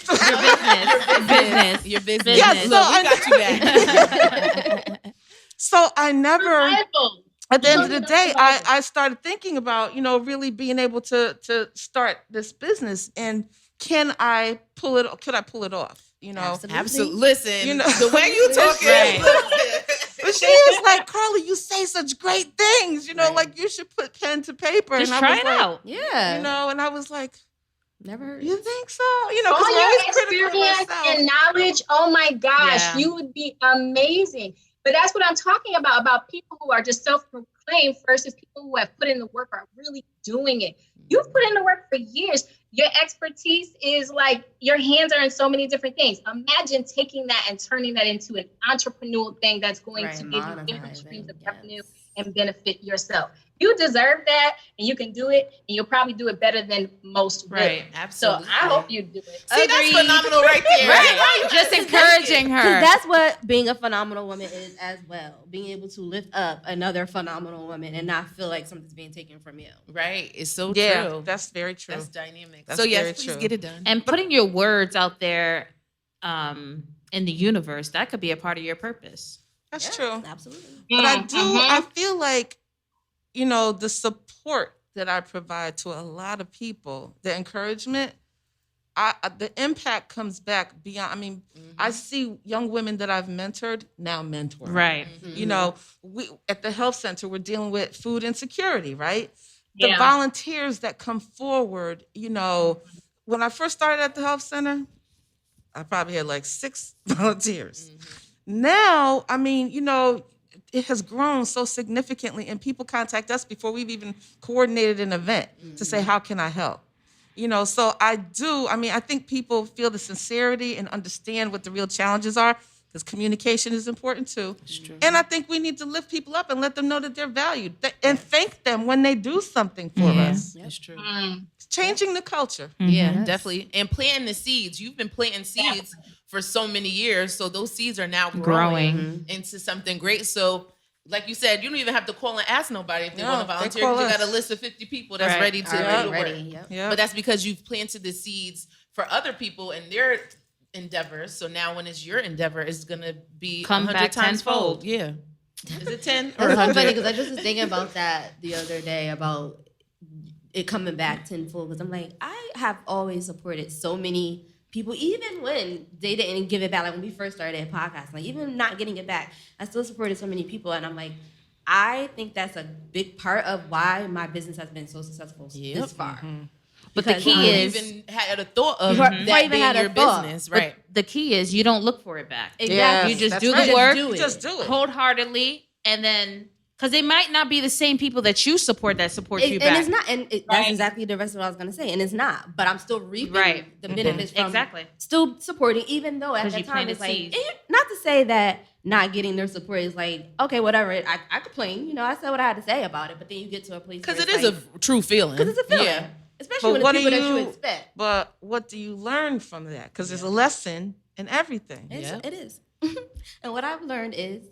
Your business. Yeah, Look, we got you back. So I never, at the end of the day, Survival. I started thinking about, you know, really being able to start this business, and could I pull it off? You know, Absolutely. Listen, You know- the way you talking. but she was like, Carly, you say such great things, you know, like you should put pen to paper. Just and I try was it like, out. Yeah. You know, and I was like, Never heard. you think so? You know, because All I'm your always critical of experience myself. and knowledge, oh my gosh, Yeah. you would be amazing. But that's what I'm talking about people who are just self-proclaimed versus people who have put in the work, are really doing it. You've put in the work for years. Your expertise is like, your hands are in so many different things. Imagine taking that and turning that into an entrepreneurial thing that's going to give you different streams of revenue and benefit yourself. You deserve that, and you can do it, and you'll probably do it better than most will. Right. Absolutely. So I hope you do it. See, that's phenomenal right there. Right. Just encouraging her. Because that's what being a phenomenal woman is as well. Being able to lift up another phenomenal woman and not feel like something's being taken from you. Right. It's so Yeah, true. that's very true. That's dynamic. That's So yes, very please true. get it done. And putting your words out there in the universe, that could be a part of your purpose. That's true. Absolutely. But I feel like, you know, the support that I provide to a lot of people, the encouragement, the impact comes back beyond. I mean, I see young women that I've mentored now mentor. Right. You know, we at the health center, we're dealing with food insecurity, right? The Yeah. volunteers that come forward, you know, when I first started at the health center, I probably had like 6 volunteers. Now, I mean, you know, it has grown so significantly, and people contact us before we've even coordinated an event to say, how can I help? So I think people feel the sincerity and understand what the real challenges are, because communication is important too. And I think we need to lift people up and let them know that they're valued and thank them when they do something for us. That's true. It's changing the culture. Yeah, definitely. And planting the seeds. You've been planting seeds for so many years. So those seeds are now growing into something great. So like you said, you don't even have to call and ask nobody if they want to volunteer. You got a list of 50 people that's ready to do the work. But that's because you've planted the seeds for other people and their endeavors. So now when it's your endeavor, it's going to be 100 times fold. Yeah. Is it 10 or 100? It's funny because I just was thinking about that the other day about it coming back tenfold. Because I'm like, I have always supported so many people, even when they didn't give it back. Like when we first started a podcast, like even not getting it back, I still supported so many people. And I'm like, I think that's a big part of why my business has been so successful this far. But the key is, even had a thought of that that being had a your thought. business, right? the key is you don't look for it back. Exactly. You just that's do right. the work, You Just do it. wholeheartedly, and then because they might not be the same people that you support that support you back. And it's not, and that's exactly the rest of what I was gonna say. And it's not, but I'm still reaping the benefits from still supporting, even though at that time it's like, not to say that not getting their support is like, okay, whatever. I complain, I said what I had to say about it, but then you get to a place because it is a true feeling. Because it's a feeling. Yeah. Especially when it's people that you expect. But what do you learn from that? Because there's a lesson in everything. It is. And what I've learned is,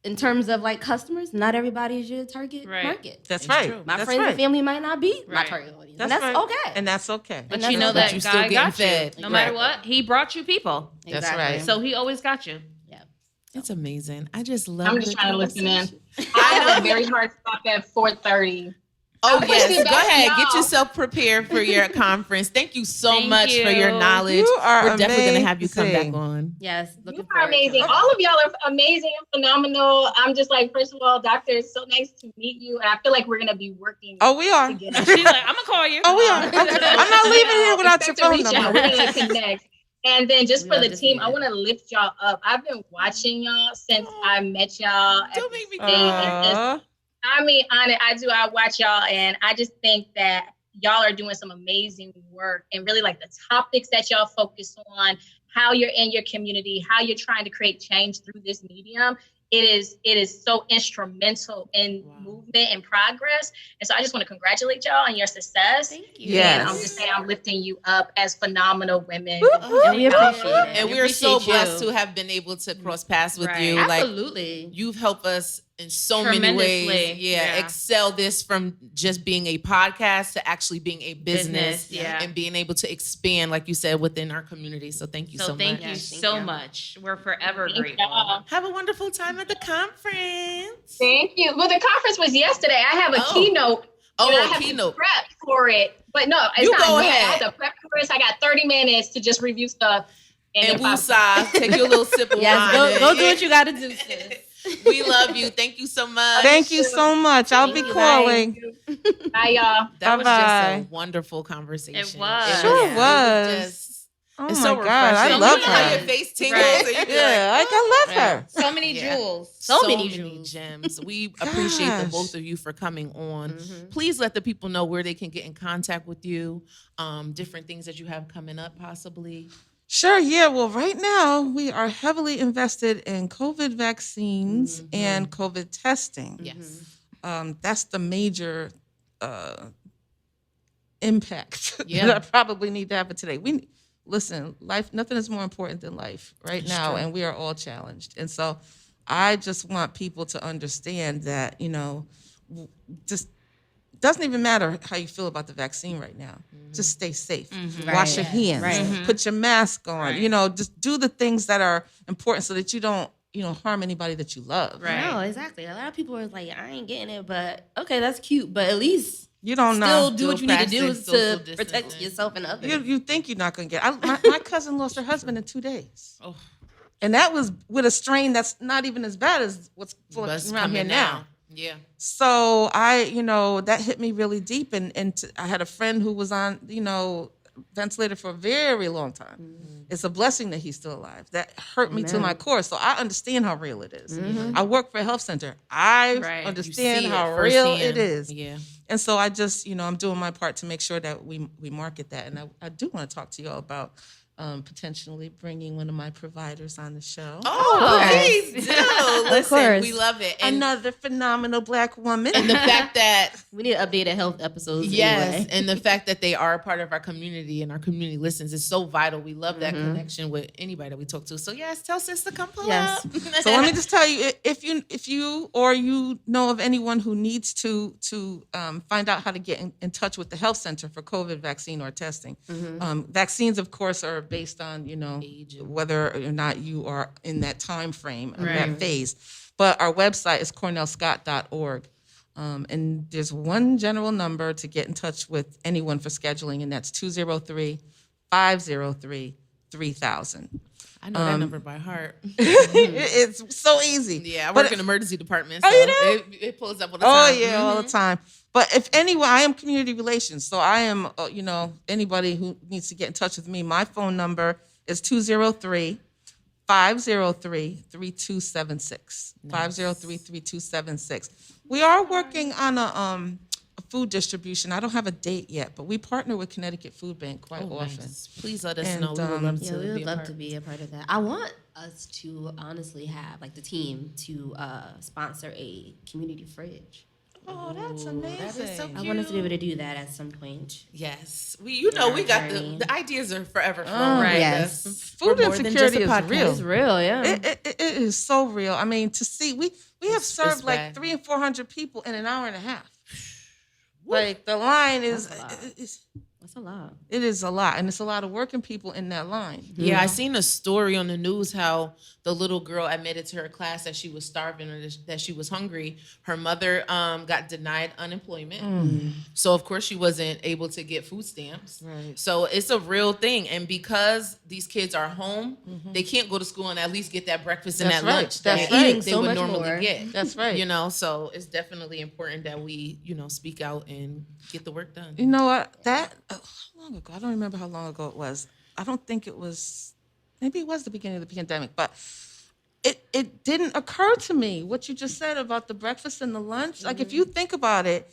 in terms of like customers, not everybody is your target market. That's right. My friends and family might not be my target audience. And that's okay. And that's okay. But you know that you guy still getting got fed. you. No matter what, he brought you people. That's right. So he always got you. Yeah. It's amazing. I just love I'm just trying to listen in. I have a very hard stop at 4:30. Oh, yes. Go ahead. Get yourself prepared for your conference. Thank you so much for your knowledge. You are We're definitely going to have you come back on. Yes. You are amazing. All of y'all are amazing and phenomenal. I'm just like, first of all, doctor, it's so nice to meet you. And I feel like we're going to be working. Oh, we are. Together. She's like, I'm going to call you. Oh, we are. I'm not leaving here without your phone number. We're going to connect. And then just for the team, I want to lift y'all up. I've been watching y'all since I met y'all. Don't make me cry. I mean, I do. I watch y'all, and I just think that y'all are doing some amazing work, and really like the topics that y'all focus on, how you're in your community, how you're trying to create change through this medium. It is so instrumental in movement and progress. And so I just want to congratulate y'all on your success. Thank you. Yes. And I'm just saying I'm lifting you up as phenomenal women. And we appreciate it. And we're so blessed to have been able to cross paths with you. Absolutely. Like, you've helped us in so many ways. Excel this from just being a podcast to actually being a business and being able to expand, like you said, within our community. So thank you so much. Thank you so much. We're forever grateful. Have a wonderful time at the conference. Thank you. Well, the conference was yesterday. I have a keynote. Oh, I a have keynote. to prep for it. But no, it's you not go good. ahead. I have to prep for it. So I got 30 minutes to just review stuff. And woosah, take your little sip of wine. Yes, go do what you got to do, sis. We love you. Thank you so much. Thank you so much. I'll be calling. Bye, y'all. That was just a wonderful conversation. It was. Sure was. It just, Oh it's my so God, refreshing. I love You know how her. your face tingles. Right. And you I love her. So many jewels. So many many gems. We appreciate the both of you for coming on. Please let the people know where they can get in contact with you, different things that you have coming up possibly. Sure, yeah. Well, right now, we are heavily invested in COVID vaccines and COVID testing. Yes. That's the major impact Yeah. that I probably need to happen today. Listen, life, nothing is more important than life right now, and we are all challenged. And so I just want people to understand that, just doesn't even matter how you feel about the vaccine right now. Just stay safe. Wash your hands. Put your mask on. Just do the things that are important so that you don't, harm anybody that you love. Right. No, exactly. A lot of people are like, I ain't getting it, but okay, that's cute. But at least You don't know. still do what you need to do practice social to protect distancing. yourself and others. You think you're not going to get it. My cousin lost her husband in 2 days. Oh. And that was with a strain that's not even as bad as what's Buzz around here coming now. Yeah. So that hit me really deep. And I had a friend who was on, ventilator for a very long time. It's a blessing that he's still alive. That hurt me to my core. So I understand how real it is. I work for a health center. I understand how real it is. Yeah. And so I just, I'm doing my part to make sure that we market that. And I do want to talk to you all about potentially bringing one of my providers on the show. Oh, please do. Listen, course. we love it. And, Another phenomenal Black woman. and the fact that We need updated health episodes. yes, Anyway. and the fact that they are a part of our community and our community listens is so vital. We love that connection with anybody that we talk to. So yes, tell sis to come pull Yes. up. So let me just tell you, if you or you know of anyone who needs to find out how to get in touch with the health center for COVID vaccine or testing, vaccines, of course, are based on Age. whether or not you are in that time frame, that phase. But our website is cornellscott.org. And there's one general number to get in touch with anyone for scheduling, and that's 203-503-3000. I know that number by heart. It's so easy. Yeah, I But- work in the emergency department, so Oh, you do? it pulls up all the time. Oh yeah, all the time. But if anyone, I am community relations, so I am, anybody who needs to get in touch with me, my phone number is 203-503-3276. 503-3276. We are working on a food distribution. I don't have a date yet, but we partner with Connecticut Food Bank quite often. Nice. Please let us And, know. We would love Yeah, to we be would a love part. to be a part of that. I want us to honestly have the team to sponsor a community fridge. Oh, that's Ooh, amazing. that is so I want us to be able to do that at some point. Yes, we got journey. the ideas are forever flowing. Oh, right? yes. Food We're more than just insecurity a is podcast. real. It's real, yeah. It is so real. I mean, to see, we have It's served bad. 300 and 400 people in an hour and a half. Like the line is, That's a lot. That's a lot. it is a lot, and it's a lot of working people in that line. Yeah, I seen a story on the news how the little girl admitted to her class that she was starving or that she was hungry. Her mother got denied unemployment. So, of course, she wasn't able to get food stamps. Right. So it's a real thing. And because these kids are home, they can't go to school and at least get that breakfast and That's that right. lunch That's that right. they So would much normally more. get. That's right. So it's definitely important that we, speak out and get the work done. You know what? How long ago? I don't remember how long ago it was. I don't think it was. Maybe it was the beginning of the pandemic, but it didn't occur to me what you just said about the breakfast and the lunch. Like if you think about it,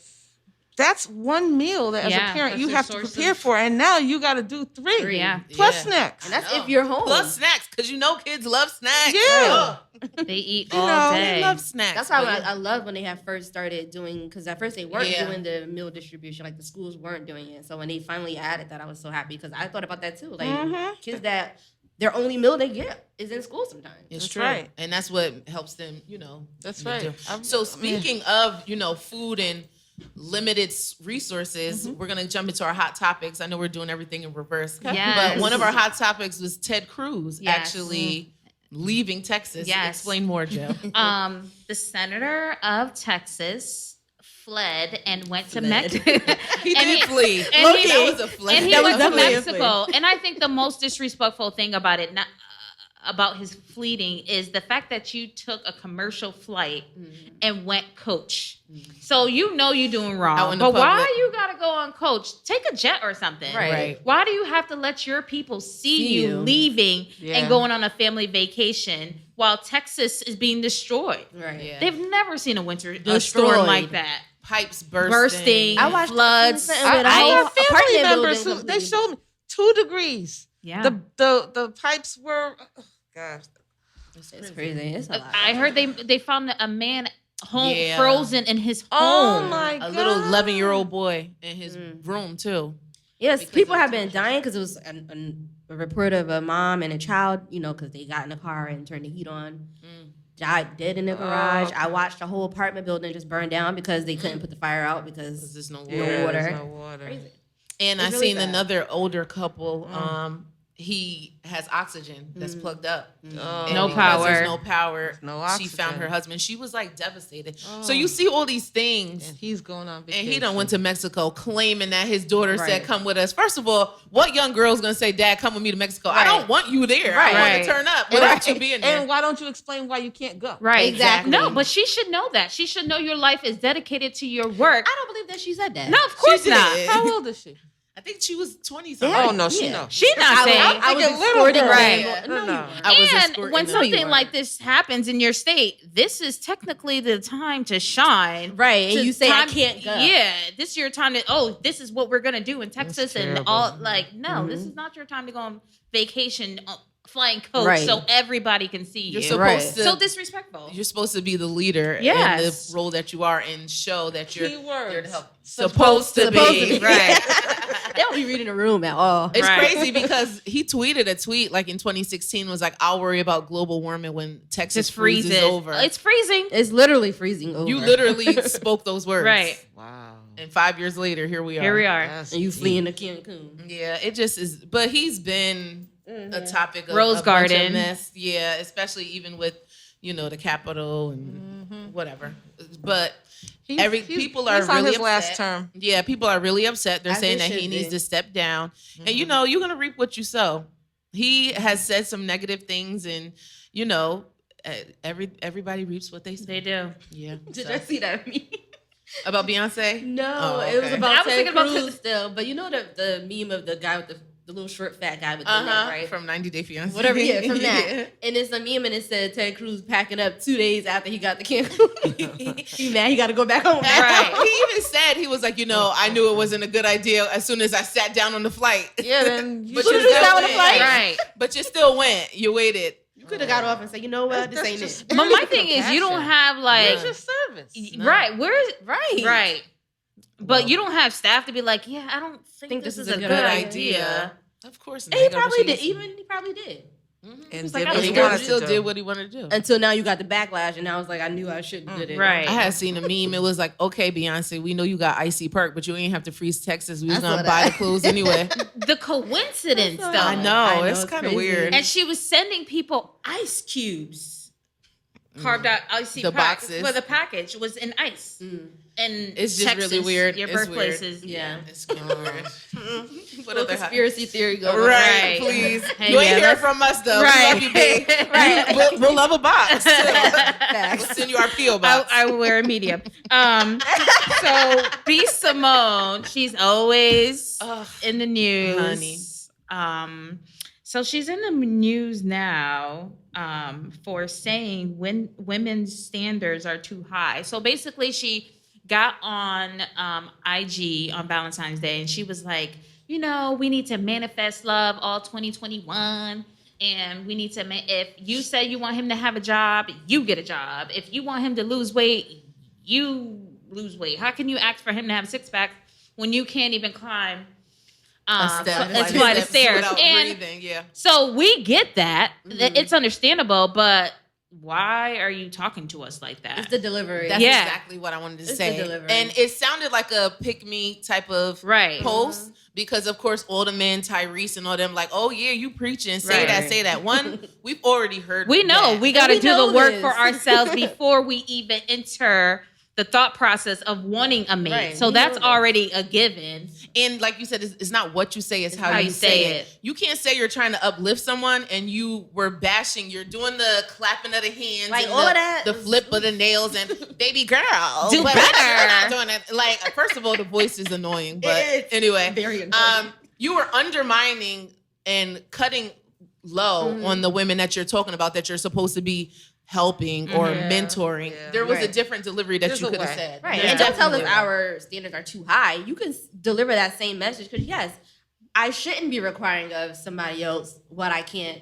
that's one meal that as Yeah, a parent that's you a have to source prepare of- for, and now you got to do three. Yeah. Plus Yeah. snacks. And that's if you're home. Plus snacks, because kids love snacks. Yeah. They eat You all know, day. They love snacks. That's why but I love when they have first started doing, because at first they weren't Yeah. doing the meal distribution, the schools weren't doing it. So when they finally added that, I was so happy because I thought about that too. Kids that their only meal they get is in school sometimes. It's That's true. right. And that's what helps them, That's do. right. So speaking of, food and limited resources, we're going to jump into our hot topics. I know we're doing everything in reverse. Yes. But one of our hot topics was Ted Cruz Yes. actually leaving Texas. Yes. Explain more, Joe. The senator of Texas fled and went to Fled. Mexico. He And did flee. and Low-key. he- That was a flee. And he That was went to definitely a Mexico. And I think the most disrespectful thing about it, about his fleeing, is the fact that you took a commercial flight and went coach. So you're doing Out wrong. in the But why public. you gotta go on coach? Take a jet or something. Right. Why do you have to let your people see See you you. leaving Yeah. and going on a family vacation while Texas is being destroyed? Right. Yeah. They've never seen a storm Destroyed. like that. Pipes bursting. Bursting. I watched floods. something I with a have whole family apartment members building who they completely- showed me 2 degrees. Yeah. The pipes were, gosh. It's crazy. It's a lot. I heard they found a man home Yeah. frozen in his home. Oh my A god. little 11-year-old boy in his room, too. Yes, Because people of have too been much dying because it was a report of a mom and a child, because they got in a car and turned the heat on. Died dead in the garage. I watched a whole apartment building just burn down because they couldn't put the fire out because There's no water. No water. There's no water. crazy. And It's I really seen sad. another older couple. He has oxygen that's plugged up. Oh. And No because power. There's no power. no She found oxygen. her husband. She was devastated. So you see all these things. And he's going on And vacation. he done went to Mexico claiming that his daughter said, Right. come with us. First of all, what young girl's going to say, Dad, come with me to Mexico? I Right. don't want you there. Right. I want Right. to turn up without you being there. And why don't you explain why you can't go? Right. Exactly. No, but she should know that. She should know your life is dedicated to your work. I don't believe that she said that. No, of course She not. did. How old is she? I think she was 20 something. Oh no, she knows. She's not saying. I was little escorting girl. Right. them. No, No. I was And escorting when them. something like this happens in your state, this is technically the time to shine. Right, and To you say I time- can't go. Yeah, this is your time to. This is what we're gonna do in Texas, and terrible. all like. No, this is not your time to go on vacation, flying coach, Right. so everybody can see you. You're supposed Right. to. So disrespectful. You're supposed to be the leader Yes. in the role that you are and show that you're Keywords. there to help. Supposed to be. Right. They don't be reading the room at all. It's Right. crazy because he tweeted a tweet like in 2016 was like, I'll worry about global warming when Texas Just freezes freezes. over. It's freezing. It's literally freezing over. You literally spoke those words. Right. Wow. And 5 years later, here we are. Here we are. That's And you deep. fleeing to Cancun. Yeah, it just is. But he's been a topic of Rose a bunch of Garden. mess. Yeah, especially even with, the Capitol and whatever. But people are he's on really his upset. last term. Yeah, people are really upset. They're As saying they that he should needs be. to step down. And you're gonna reap what you sow. He has said some negative things, and everybody reaps what they say. They do. Yeah. Did So. I see that meme? About Beyonce? No, Oh, it was okay. about I was Ted thinking about Cruz still. But you know the meme of the guy with the little short fat guy with the neck, right? From 90 Day Fiancé. Whatever, yeah, from that. Yeah. And it's a meme and it said Ted Cruz packing up 2 days after he got the Cancun. He mad he got to go back home. Right. He even said, he was like, I knew it wasn't a good idea as soon as I sat down on the flight. Yeah, then you But Soon you as you still sat on the went. flight? Right. But you still went. You waited. You could have got off and said, you know what, this ain't it. But my thing is, you don't have like Where's your service? right. Where's Right. right? But you don't have staff to be like, yeah, I don't think this is a good idea. Of course And he not. probably did. He probably did. And like, did I what he still- wanted to still do. did what he wanted to do. Until now you got the backlash and I was like, I knew I shouldn't do it. Right. I had seen a meme. It was like, okay, Beyonce, we know you got icy perk, but you ain't have to freeze Texas. We was I gonna saw buy that. the clothes anyway. The coincidence, though. I know it's kind of crazy. weird. And she was sending people ice cubes. Carved out icy The packs, boxes. where the package was in ice. And It's just Texas, really weird. Your It's birthplace weird. is Yeah. It's kind of weird. What Little other conspiracy theory going on. Right, Right. please. Hey, You ain't yeah, hear let's- from us though. Right. We love you, babe. Right. We'll love a box. We'll Facts. send you our PO box. I wear a medium. So B Simone, she's always Ugh. in the news. Honey. So she's in the news now for saying when women's standards are too high. So basically, she got on IG on Valentine's Day, and she was like, we need to manifest love all 2021. And we need to, if you say you want him to have a job, you get a job. If you want him to lose weight, you lose weight. How can you ask for him to have a six-pack when you can't even climb a flight of stairs? Without And breathing, yeah. so we get that. It's understandable, but why are you talking to us like that? It's the delivery. That's Yeah. exactly what I wanted to It's say. the delivery. And it sounded like a pick me type of Right. post because, of course, all the men, Tyrese and all them, like, oh, yeah, you preaching. Say that, Right. say that. One, we've already heard We know that. we got to we do know the work this. for ourselves before we even enter the thought process of wanting a mate. Right, So we that's know this. already a given. And like you said, it's not what you say, it's how you say say it. it. You can't say you're trying to uplift someone and you were bashing. You're doing the clapping of the hands, Like, and all the, of that the is- flip of the nails, and baby girl, Do but better. You're not doing it. Like, first of all, the voice is annoying, but It's anyway, very annoying. you were undermining and cutting low on the women that you're talking about that you're supposed to be helping or mentoring. Yeah. There was a Right. different delivery that There's you a could have way. said. Right. There's And don't tell us definitely a way. our standards are too high. You can deliver that same message because, yes, I shouldn't be requiring of somebody else what I can't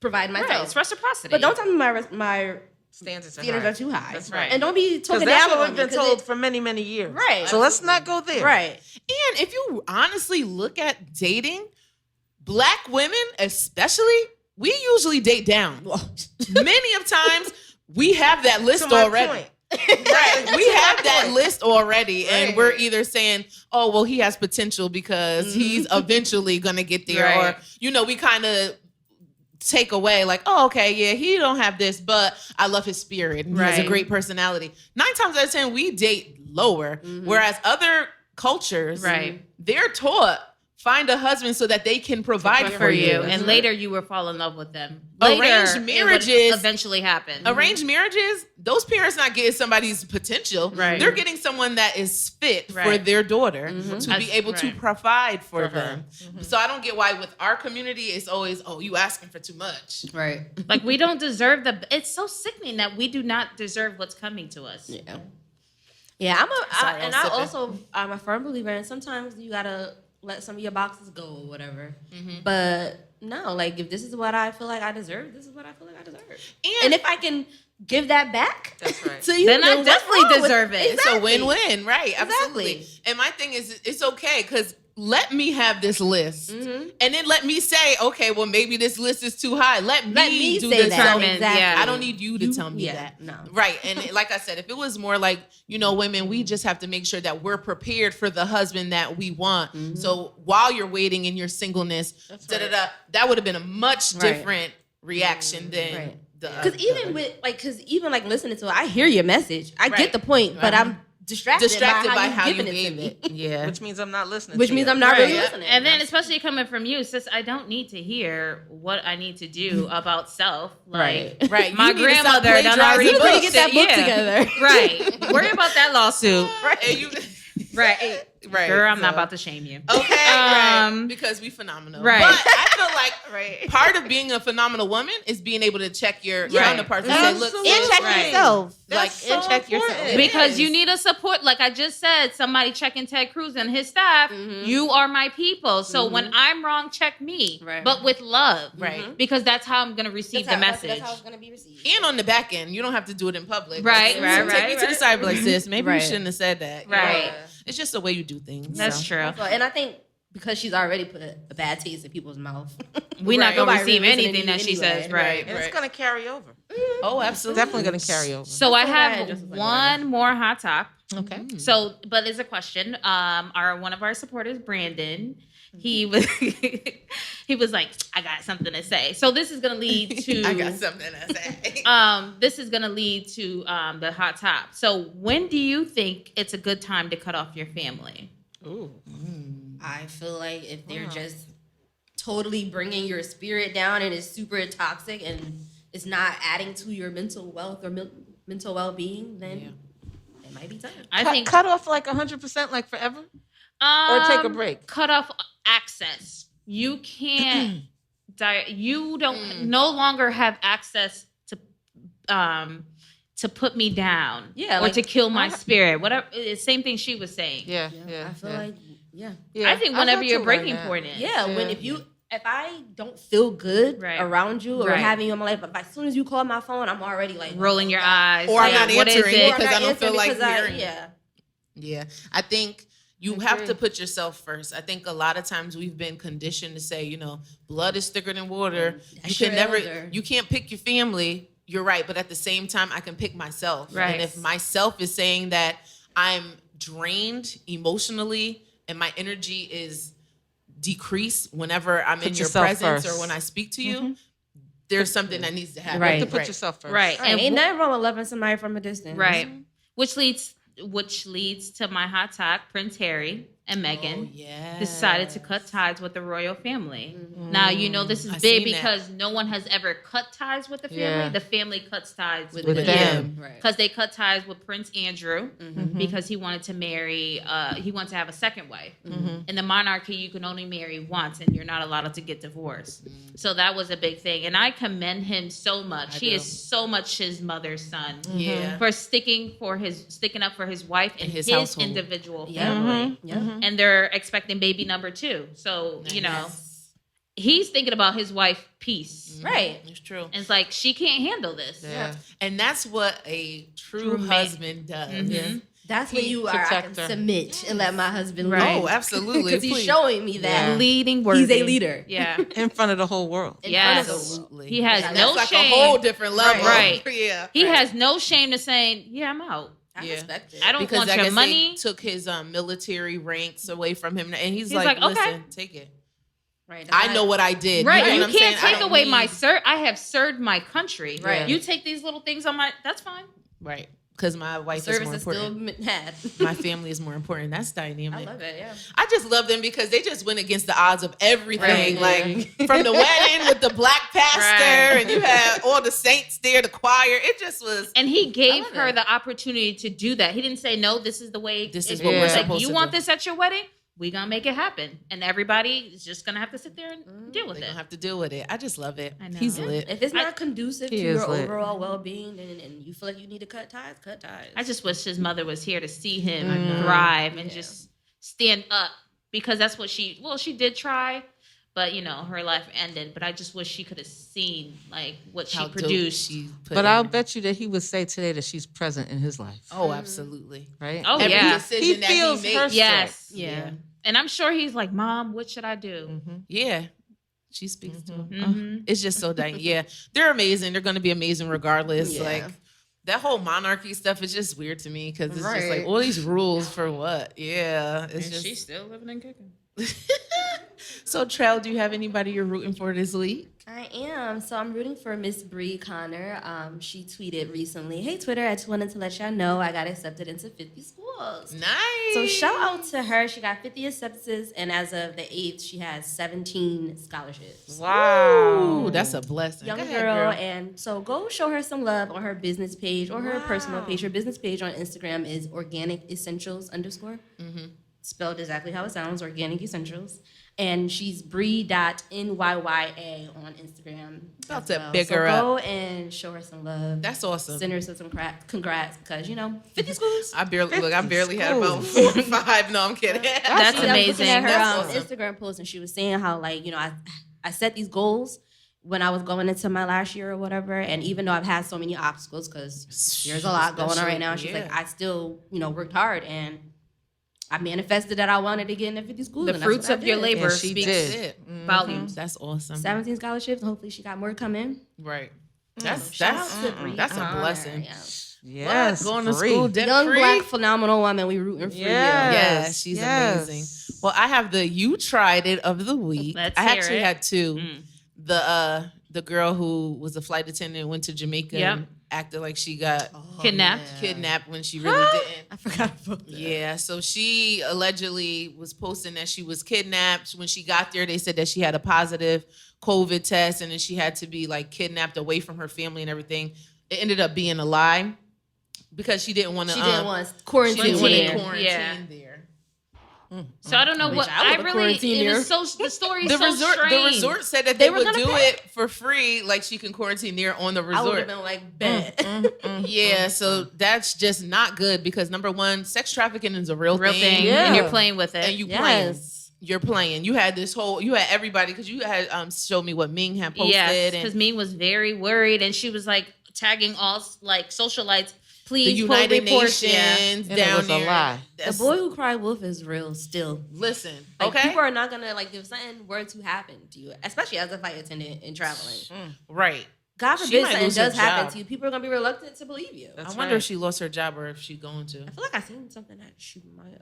provide Right. myself. It's reciprocity. But don't tell me my Standards standards are too high. That's right. And don't be Because talking that's down what on we've me, been 'cause told it- for many, many years. Right. So let's not go there. Right. And if you honestly look at dating, Black women especially, we usually date down. Many of times we have that list To my already. point. Right. We have that list already. And Right. we're either saying, oh, well, he has potential because he's eventually going to get there. Right. Or, we kind of take away like, oh, okay, yeah, he don't have this, but I love his spirit. And he has a Right. great personality. 9 times out of 10, we date lower. Whereas other cultures, Right. they're taught find a husband so that they can provide for you. And later you will fall in love with them. Arranged marriages eventually happen. Arranged marriages, those parents not getting somebody's potential. Right. They're getting someone that is fit for their daughter to be able to provide for them. So I don't get why with our community it's always, oh, you asking for too much. Right. Like we don't deserve it's so sickening that we do not deserve what's coming to us. Yeah. Yeah, I'm a firm believer in sometimes you gotta let some of your boxes go or whatever. But no, like if this is what I feel like I deserve, this is what I feel like I deserve. And if I can give that back, that's right. to you, then I definitely deserve it. It's a win-win, right? Absolutely. And my thing is, it's okay because let me have this list, and then let me say, okay, well maybe this list is too high. Let me do say this. that. Exactly. Yeah, I don't need you to tell me that. No. Right. And like I said, if it was more like, women, we just have to make sure that we're prepared for the husband that we want. So while you're waiting in your singleness, that would have been a much different reaction than because even listening to it, I hear your message. I get the point, but I'm distracted by how you giving it to me. Yeah. Which means I'm not listening. Which means I'm not really listening. And then especially coming from you, sis, I don't need to hear what I need to do about self. Like, right. My grandmother done already get that book together. Right. Worry about that lawsuit. Right. Right. Girl, I'm not about to shame you. Okay, right. Because we phenomenal. Right. But I feel like part of being a phenomenal woman is being able to check your counterparts and say, look, and check yourself. Check yourself. Because you need a support. Like I just said, somebody checking Ted Cruz and his staff. You are my people. So when I'm wrong, check me. Right. But with love. Right. Because that's how I'm going to receive the message. That's how it's going to be received. And on the back end, you don't have to do it in public. Right, Take me to the side like sis. Maybe you shouldn't have said that. Right. It's just the way you do things. That's true. And I think because she's already put a bad taste in people's mouth, we're not going to receive anything that she says. Right. And it's going to carry over. Oh, absolutely. Definitely going to carry over. So I have one more hot top. Okay. So, but it's a question. One of our supporters, Brandon, he was like, I got something to say. So this is gonna lead to I got something to say. This is gonna lead to the hot top. So when do you think it's a good time to cut off your family? Ooh. I feel like if they're just totally bringing your spirit down and it's super toxic and it's not adding to your mental wealth or mental well-being, then it might be time. I think cut off like 100%, like forever, or take a break. Cut off access. You can't. You don't no longer have access to put me down, or to kill my spirit. Whatever. Same thing she was saying. Yeah. I feel like I think whenever your breaking point is. When if I don't feel good around you or having you in my life, but as soon as you call my phone, I'm already like rolling your eyes, or I'm not answering because I don't feel like hearing. Yeah. I think you have to put yourself first. I think a lot of times we've been conditioned to say, blood is thicker than water. You can't pick your family. You're right, but at the same time, I can pick myself. Right. And if myself is saying that I'm drained emotionally and my energy is decreased whenever I'm in your presence or when I speak to you, there's something that needs to happen. You have to put yourself first. Right. And ain't nothing wrong with loving somebody from a distance. Right. Which leads to my hot top. Prince Harry and Meghan decided to cut ties with the royal family. Now, this is big because no one has ever cut ties with the family. Yeah. The family cuts ties with them. Because they cut ties with Prince Andrew because he wanted to marry, he wanted to have a second wife. In the monarchy, you can only marry once and you're not allowed to get divorced. So that was a big thing. And I commend him so much. He is so much his mother's son for sticking up for his wife and his individual family. And they're expecting baby number 2. So, he's thinking about his wife peace. Right. It's true. And it's like, she can't handle this. Yeah. And that's what a true husband does. Yeah. That's when you are, I can submit and let my husband lead. Oh, absolutely. Because he's showing me that. Leading worthy. He's a leader. Yeah. In front of the whole world. Yes. Absolutely. He has no that's shame. Like a whole different level. Right. Yeah. He has no shame to saying, I'm out. I respect it. I don't want your money. They took his military ranks away from him, and he's like, listen, take it. Right. I know what I did. Right. You can't take away my I have served my country. Right. You take these little things on that's fine. Right. because my wife is Service more is still important. had. My family is more important. That's dynamic. I love it, yeah. I just love them because they just went against the odds of everything. Right. Like from the wedding with the black pastor, and you had all the saints there, the choir. It just was. And he gave love her it. the opportunity to do that. He didn't say, no, this is the way. This is it what we're is. Like, supposed you to want do. this at your wedding? We gonna make it happen. And everybody is just gonna have to sit there and deal with They're it. gonna have to deal with it. I just love it. I know. He's Yeah. lit. If it's not conducive to He is your lit. overall well-being and you feel like you need to cut ties, cut ties. I just wish his mother was here to see him I know. thrive and Yeah. just stand up, because that's what she did try, but her life ended. But I just wish she could have seen like what she How dope produced. she put But in. I'll bet you that he would say today that she's present in his life, Oh, absolutely. right? Oh, Every yeah. decision He that feels he her makes. Yes. yeah. And I'm sure he's like, Mom, what should I do? Yeah. She speaks to him. Mhm. It's just so dang. Yeah. They're amazing. They're going to be amazing regardless. Yeah. Like that whole monarchy stuff is just weird to me because it's just like Right. all these rules for what? Yeah. It's And just. she's still living and kicking. So, Trell, do you have anybody you're rooting for this week? I am. So I'm rooting for Miss Bree Connor. She tweeted recently, "Hey Twitter, I just wanted to let y'all know I got accepted into 50 schools." Nice. So shout out to her. She got 50 acceptances, and as of the 8th, she has 17 scholarships. Wow. Ooh, that's a blessing. Young Go ahead, girl, and so go show her some love on her business page or her personal page. Her business page on Instagram is organic essentials _ spelled exactly how it sounds, organic essentials. And she's Bree.nyya on Instagram. About as to well. big So her up. go and show her some love. That's awesome. Send her some congrats, because 50 schools. I barely had about schools. 4 or 5. No, I'm kidding. That's I was amazing. looking at her That's awesome. Instagram post, and she was saying how I set these goals when I was going into my last year or whatever, and even though I've had so many obstacles, because there's a lot going on right now, she's like, I still worked hard, and I manifested that I wanted to get into 50 schools. The and that's fruits what I of your did. labor And she speaks did. volumes. That's awesome. 17 scholarships, and hopefully she got more coming. Right. So That's shout out to Bree that's a Connor, blessing. yeah. Yes, What? Going to Bree. school debt Young free. black phenomenal woman, we rooting for Yes, she's yes. amazing. Well, I have the you tried it of the week. Let's I hear actually it. had 2. Mm. The girl who was a flight attendant went to Jamaica Yep. and acted like she got Kidnapped. when she really didn't. I forgot about that. Yeah, so she allegedly was posting that she was kidnapped. When she got there, they said that she had a positive COVID test and then she had to be like kidnapped away from her family and everything. It ended up being a lie because she didn't want to. She didn't want to She quarantine. didn't want to Quarantine. quarantine Yeah. there. So I don't know what I I would've really. quarantined It her. was so the story is The so resort, strange. the resort said that They they were would gonna do pay. it for free, like she can quarantine there on the I would have resort. been like, bet. Yeah, so that's just not good because number one, sex trafficking is a real Real thing, Yeah. and you're playing with it. and you playing. Yes. You're playing. You had everybody because you had showed me what Ming had posted. Yes, and because Ming was very worried, and she was like tagging all like socialites. the Please, United pull reports. Nations And it down was a there. lie. The That's- boy who cried wolf is real still. Listen, Like, okay, people are not gonna if something were to happen to you, especially as a flight attendant and traveling. right. God She forbid might something lose her does happen job. to you. People are gonna be reluctant to believe you. That's I wonder right. if she lost her job or if she's going to. I feel like I seen something that she might.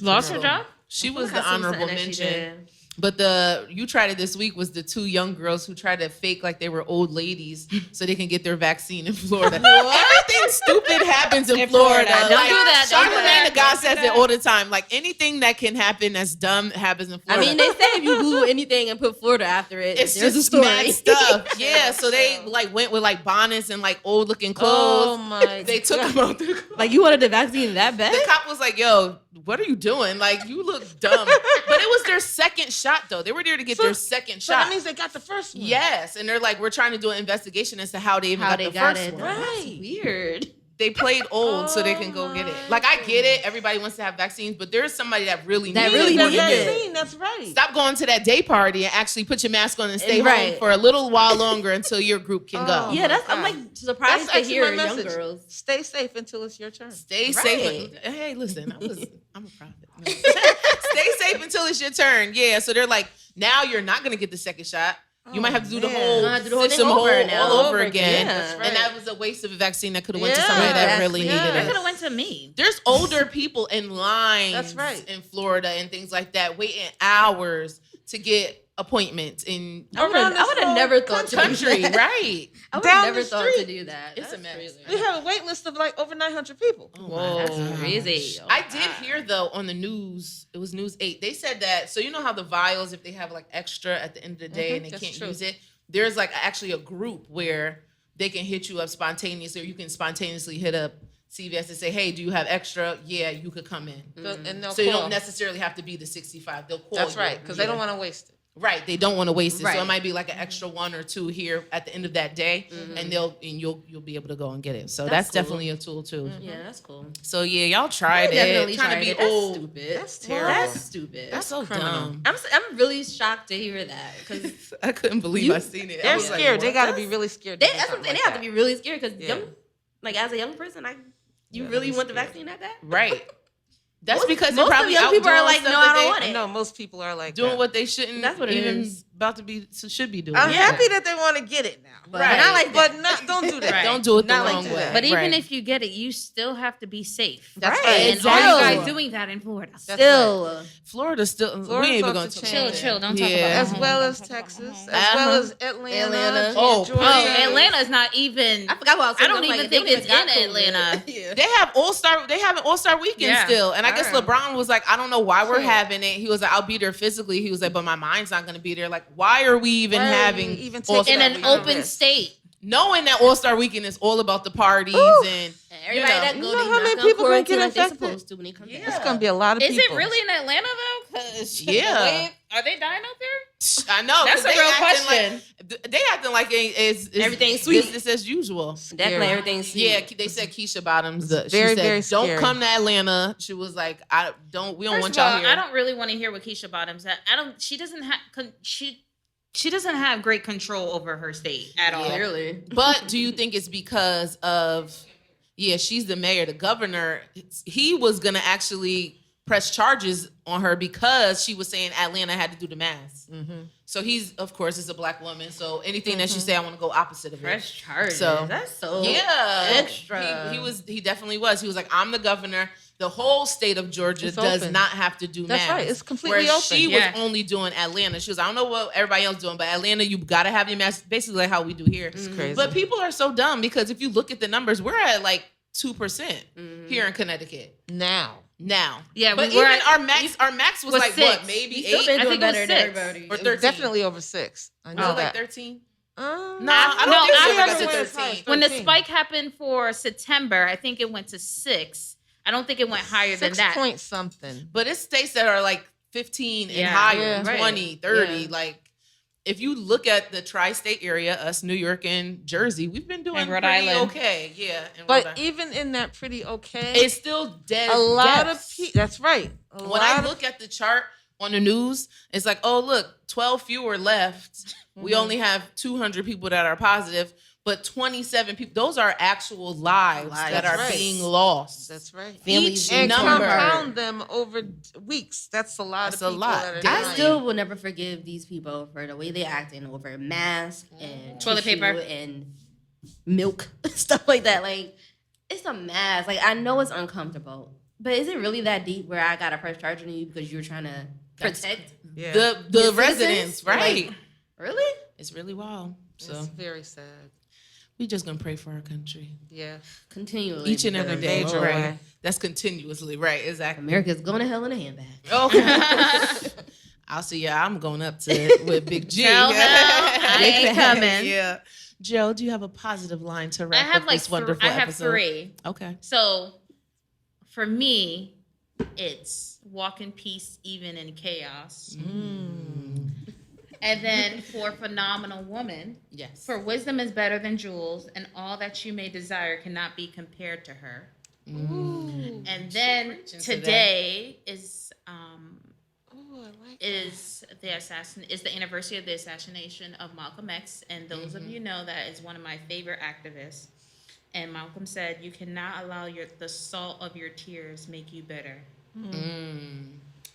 Lost her job. She I feel was like I the seen honorable something that she mention. did. But the you tried it this week was the 2 young girls who tried to fake like they were old ladies so they can get their vaccine in Florida. Everything stupid happens in Florida. Don't do that. Don't do Charlamagne that. the God Don't do says it that. all the time. Like anything that can happen that's dumb happens in I Florida. mean, they say if you Google anything and put Florida after it, it's there's just a story. mad stuff. Yeah, so they like went with like bonnets and like old looking Oh clothes. my! They took them out there. Like, you wanted the vaccine that bad? The cop was like, "Yo, what are you doing? Like, you look dumb." But it was their second shot, though. They were there to get their second So shot. that means they got the first one. Yes, and they're like, we're trying to do an investigation as to how they even How got they the got first it? one. That's weird. They played old so they can go get it. Like, I get it. Everybody wants to have vaccines, but there's somebody that really That needs really one. needs it. vaccine. That's right. Stop going to that day party and actually put your mask on and stay Right. home for a little while longer until your group can go. Oh. Yeah, that's. I'm God. like surprised That's to actually hear my young message. girls. Stay safe until it's your turn. Stay Right. safe. Hey, listen, I'm a prophet. No. Stay safe until it's your turn. Yeah, so they're like, now you're not going to get the second shot. You might have to do the man. whole Gonna have to do the whole system thing over now. all over again. Yeah. That's right. And that was a waste of a vaccine that could have went to Yeah, somebody that that's- really yeah. needed That it. could have went to me. There's older people in lines That's right. in Florida and things like that, waiting hours to get appointments in I would have never thought to do country, that. right? I would Down have never the thought to street. do that. It's a That's mess. crazy. We have a wait list of like over 900 people. Oh Whoa, my that's gosh. crazy. Oh, I did God. hear though on the news, it was News 8. They said that, so you know how the vials, if they have like extra at the end of the day and they that's can't true. use it, there's like actually a group where they can hit you up spontaneously, or you can spontaneously hit up CVS and say, hey, do you have extra? Yeah, you could come in. And they'll So you call. don't necessarily have to be the 65. They'll call That's you. right, because they don't want to waste it. Right, they don't want to waste it. So Right. it might be like an extra 1 or 2 here at the end of that day, and you'll be able to go and get it. So that's cool. definitely a tool too. Yeah, that's cool. So yeah, y'all tried it. Definitely Trying tried to be it. That's old. stupid. That's terrible. That's stupid. That's so criminal. dumb. I'm really shocked to hear that because I couldn't believe I seen it. I They're was like, scared. They what? got to be really scared. to do that's what something they like have to that. be really scared because Yeah. as a young person, you Yeah, really I'm want the scared. vaccine that bad? Right. That's Most- because most they're of probably young out people are doing like, stuff no, that I don't they- want I it. know most people are like doing that. what they shouldn't. That's what it even is. about to be should be doing. I'm Yeah. happy that they want to get it now. But Right. not like that. But not, don't do that. Right. Don't do it the Not like wrong that. way. But even Right. if you get it, you still have to be safe. That's Right. right. And Exactly. are you Exactly. guys doing that in Florida? That's Still, Florida still, Florida's we ain't even off going the to chain. Chill, change. chill. Don't talk Yeah. about As home. well Don't as talk about Texas, home. as well Uh-huh. as Atlanta, Atlanta. Oh, Georgia. please. Atlanta's not even. I forgot what I was I saying. don't I'm even like, think they it's got in COVID. Atlanta. Yeah. They have an All-Star weekend Yeah. still. And I guess Alright. LeBron was like, I don't know why we're Shit. having it. He was like, I'll be there physically. He was like, but my mind's not going to be there. Like, why are we even Why are we having even taking All-Star In an weekend? open state. Knowing that All-Star weekend is all about the parties and Everybody you know. that You go, know they how not many gonna people gonna quarantine get like they're infected? supposed to when they come Yeah. back. It's going to be a lot of Is people. it really in Atlanta though? 'Cause Yeah. are they dying out there? I know. That's 'cause a they real acting question. Like, they acting like it's Everything's sweet. business as usual. That's like everything's sweet. Yeah, they said Keisha Bottoms. She Very, said, very "Don't scary. come to Atlanta." She was like, We don't First want of y'all all, here." I don't really want to hear what Keisha Bottoms. I don't. She doesn't have. She doesn't have great control over her state at all. Clearly. But do you think it's because of? Yeah, she's the mayor. The governor, he was gonna actually press charges on her because she was saying Atlanta had to do the mask. So he's, of course, is a black woman. So anything that she say, I want to go opposite of it. Fresh charges. So, That's so Yeah, extra. He definitely was. He was like, I'm the governor. The whole state of Georgia It's does open. not have to do That's masks. right. It's completely Whereas open. she Yeah. was only doing Atlanta. She was, I don't know what everybody else doing, but Atlanta, you got to have your mask. Basically, like how we do here. It's crazy. But people are so dumb because if you look at the numbers, we're at like 2% here in Connecticut now. now. Yeah, but we were even at- our max was was like 6. what, maybe We still 8 been I doing think it was better than 6. everybody. or 13. Definitely over 6. I Was know it like that. 13? No, No, I don't think so. after I got to it was 13. When the 13. spike happened for September, I think it went to 6. I don't think it went higher than 6 that. point something. But it's states that are like 15 and Yeah. higher, Yeah. 20, 30. Yeah. Like, if you look at the tri-state area, us, New York and Jersey, we've been doing And Rhode pretty Island. okay. Yeah. and Rhode But Island. even in that pretty okay, It's still dead. a lot of deaths. people. That's right. A When lot I of look at the chart on the news, it's like, oh, look, 12 fewer left. We only have 200 people that are positive, but 27 people. Those are actual lives that That's are right. being lost. That's right. Families Each And number. compound them over weeks. That's a lot That's of a people. lot. That are I I dying. still will never forgive these people for the way they acting over masks and Toilet tissue paper. and milk, stuff like that. Like, it's a mess. Like, I know it's uncomfortable, but is it really that deep where I got to press charge on you because you're trying to protect? Yeah. The Your residents, citizens? right? Like, really? It's really wild. So It's very sad. we just gonna pray for our country Yeah. Continually. each and every because, day. Major Right? way. That's continuously right. Exactly. America's going to hell in a handbag. Okay. I'll see ya. I'm going up to with Big G. Hell no, I ain't coming. Yeah. Joe, do you have a positive line to I wrap have up like this wonderful I have episode? 3. Okay. So for me, it's walk in peace even in chaos. And then for phenomenal woman, Yes. for wisdom is better than jewels, and all that you may desire cannot be compared to her. And then preaching today is Oh, I like is the anniversary of the assassination of Malcolm X, and those of you know that is one of my favorite activists. And Malcolm said, "You cannot allow the salt of your tears make you bitter."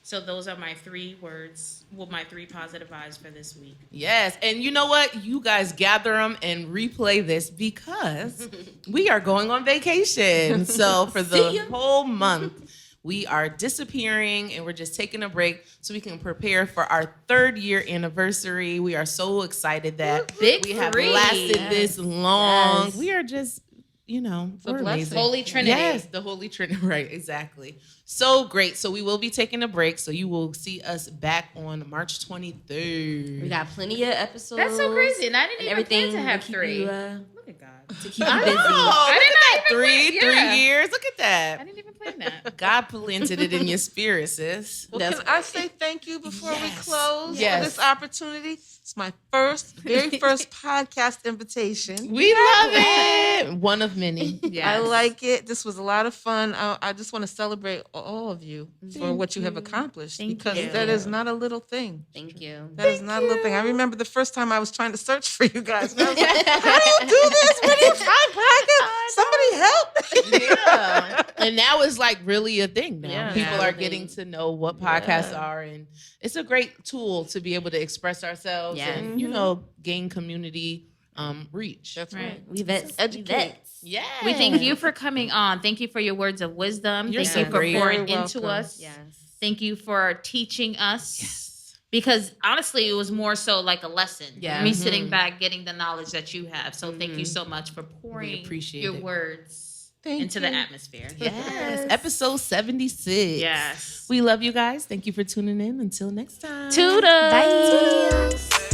So those are my 3 words, my 3 positive vibes for this week. Yes. And you know what? You guys gather them and replay this because we are going on vacation. So for the whole month, we are disappearing and we're just taking a break so we can prepare for our 3rd year anniversary. We are so excited that Big we have 3. lasted this long. Yes. We are just, a we're blessing. amazing. Holy Trinity. Yes, the Holy Trinity. Right, exactly. So great. So we will be taking a break. So you will see us back on March 23rd. We got plenty of episodes. That's so crazy. And I didn't even plan to have keep 3. you, Look at God. to keep you I busy. know. I Look did at not that. even Three plan- yeah. years. Look at I that. didn't even plan that. God planted it in your spirit, sis. Well, That's can I say thank you before we Yes. close Yes. for this opportunity? It's my very first podcast invitation. We love it. One of many. Yes. I like it. This was a lot of fun. I just want to celebrate all of you for what you have accomplished Thank because you. that is not a little thing. Thank you. That is not a little thing. I remember the first time I was trying to search for you guys. And I was like, how do you do this? Where do you find podcasts? Somebody help. Yeah. And now it's like really a thing now. Yeah. People Now are a thing. getting to know what podcasts are, and it's a great tool to be able to express ourselves Yeah. and, gain community reach. That's Right. right. We vets. Educate. We vets. Yeah. We thank you for coming on. Thank you for your words of wisdom. You're Thank so you for great. pouring Very into welcome. us. Yes. Thank you for teaching us. Yes. Because honestly, it was more so like a lesson. Yeah. Me Mhm. sitting back, getting the knowledge that you have. So thank you so much for pouring appreciate your it. words Thank into you. the atmosphere. Yes. Episode 76. Yes. We love you guys. Thank you for tuning in. Until next time. Toodles. Bye.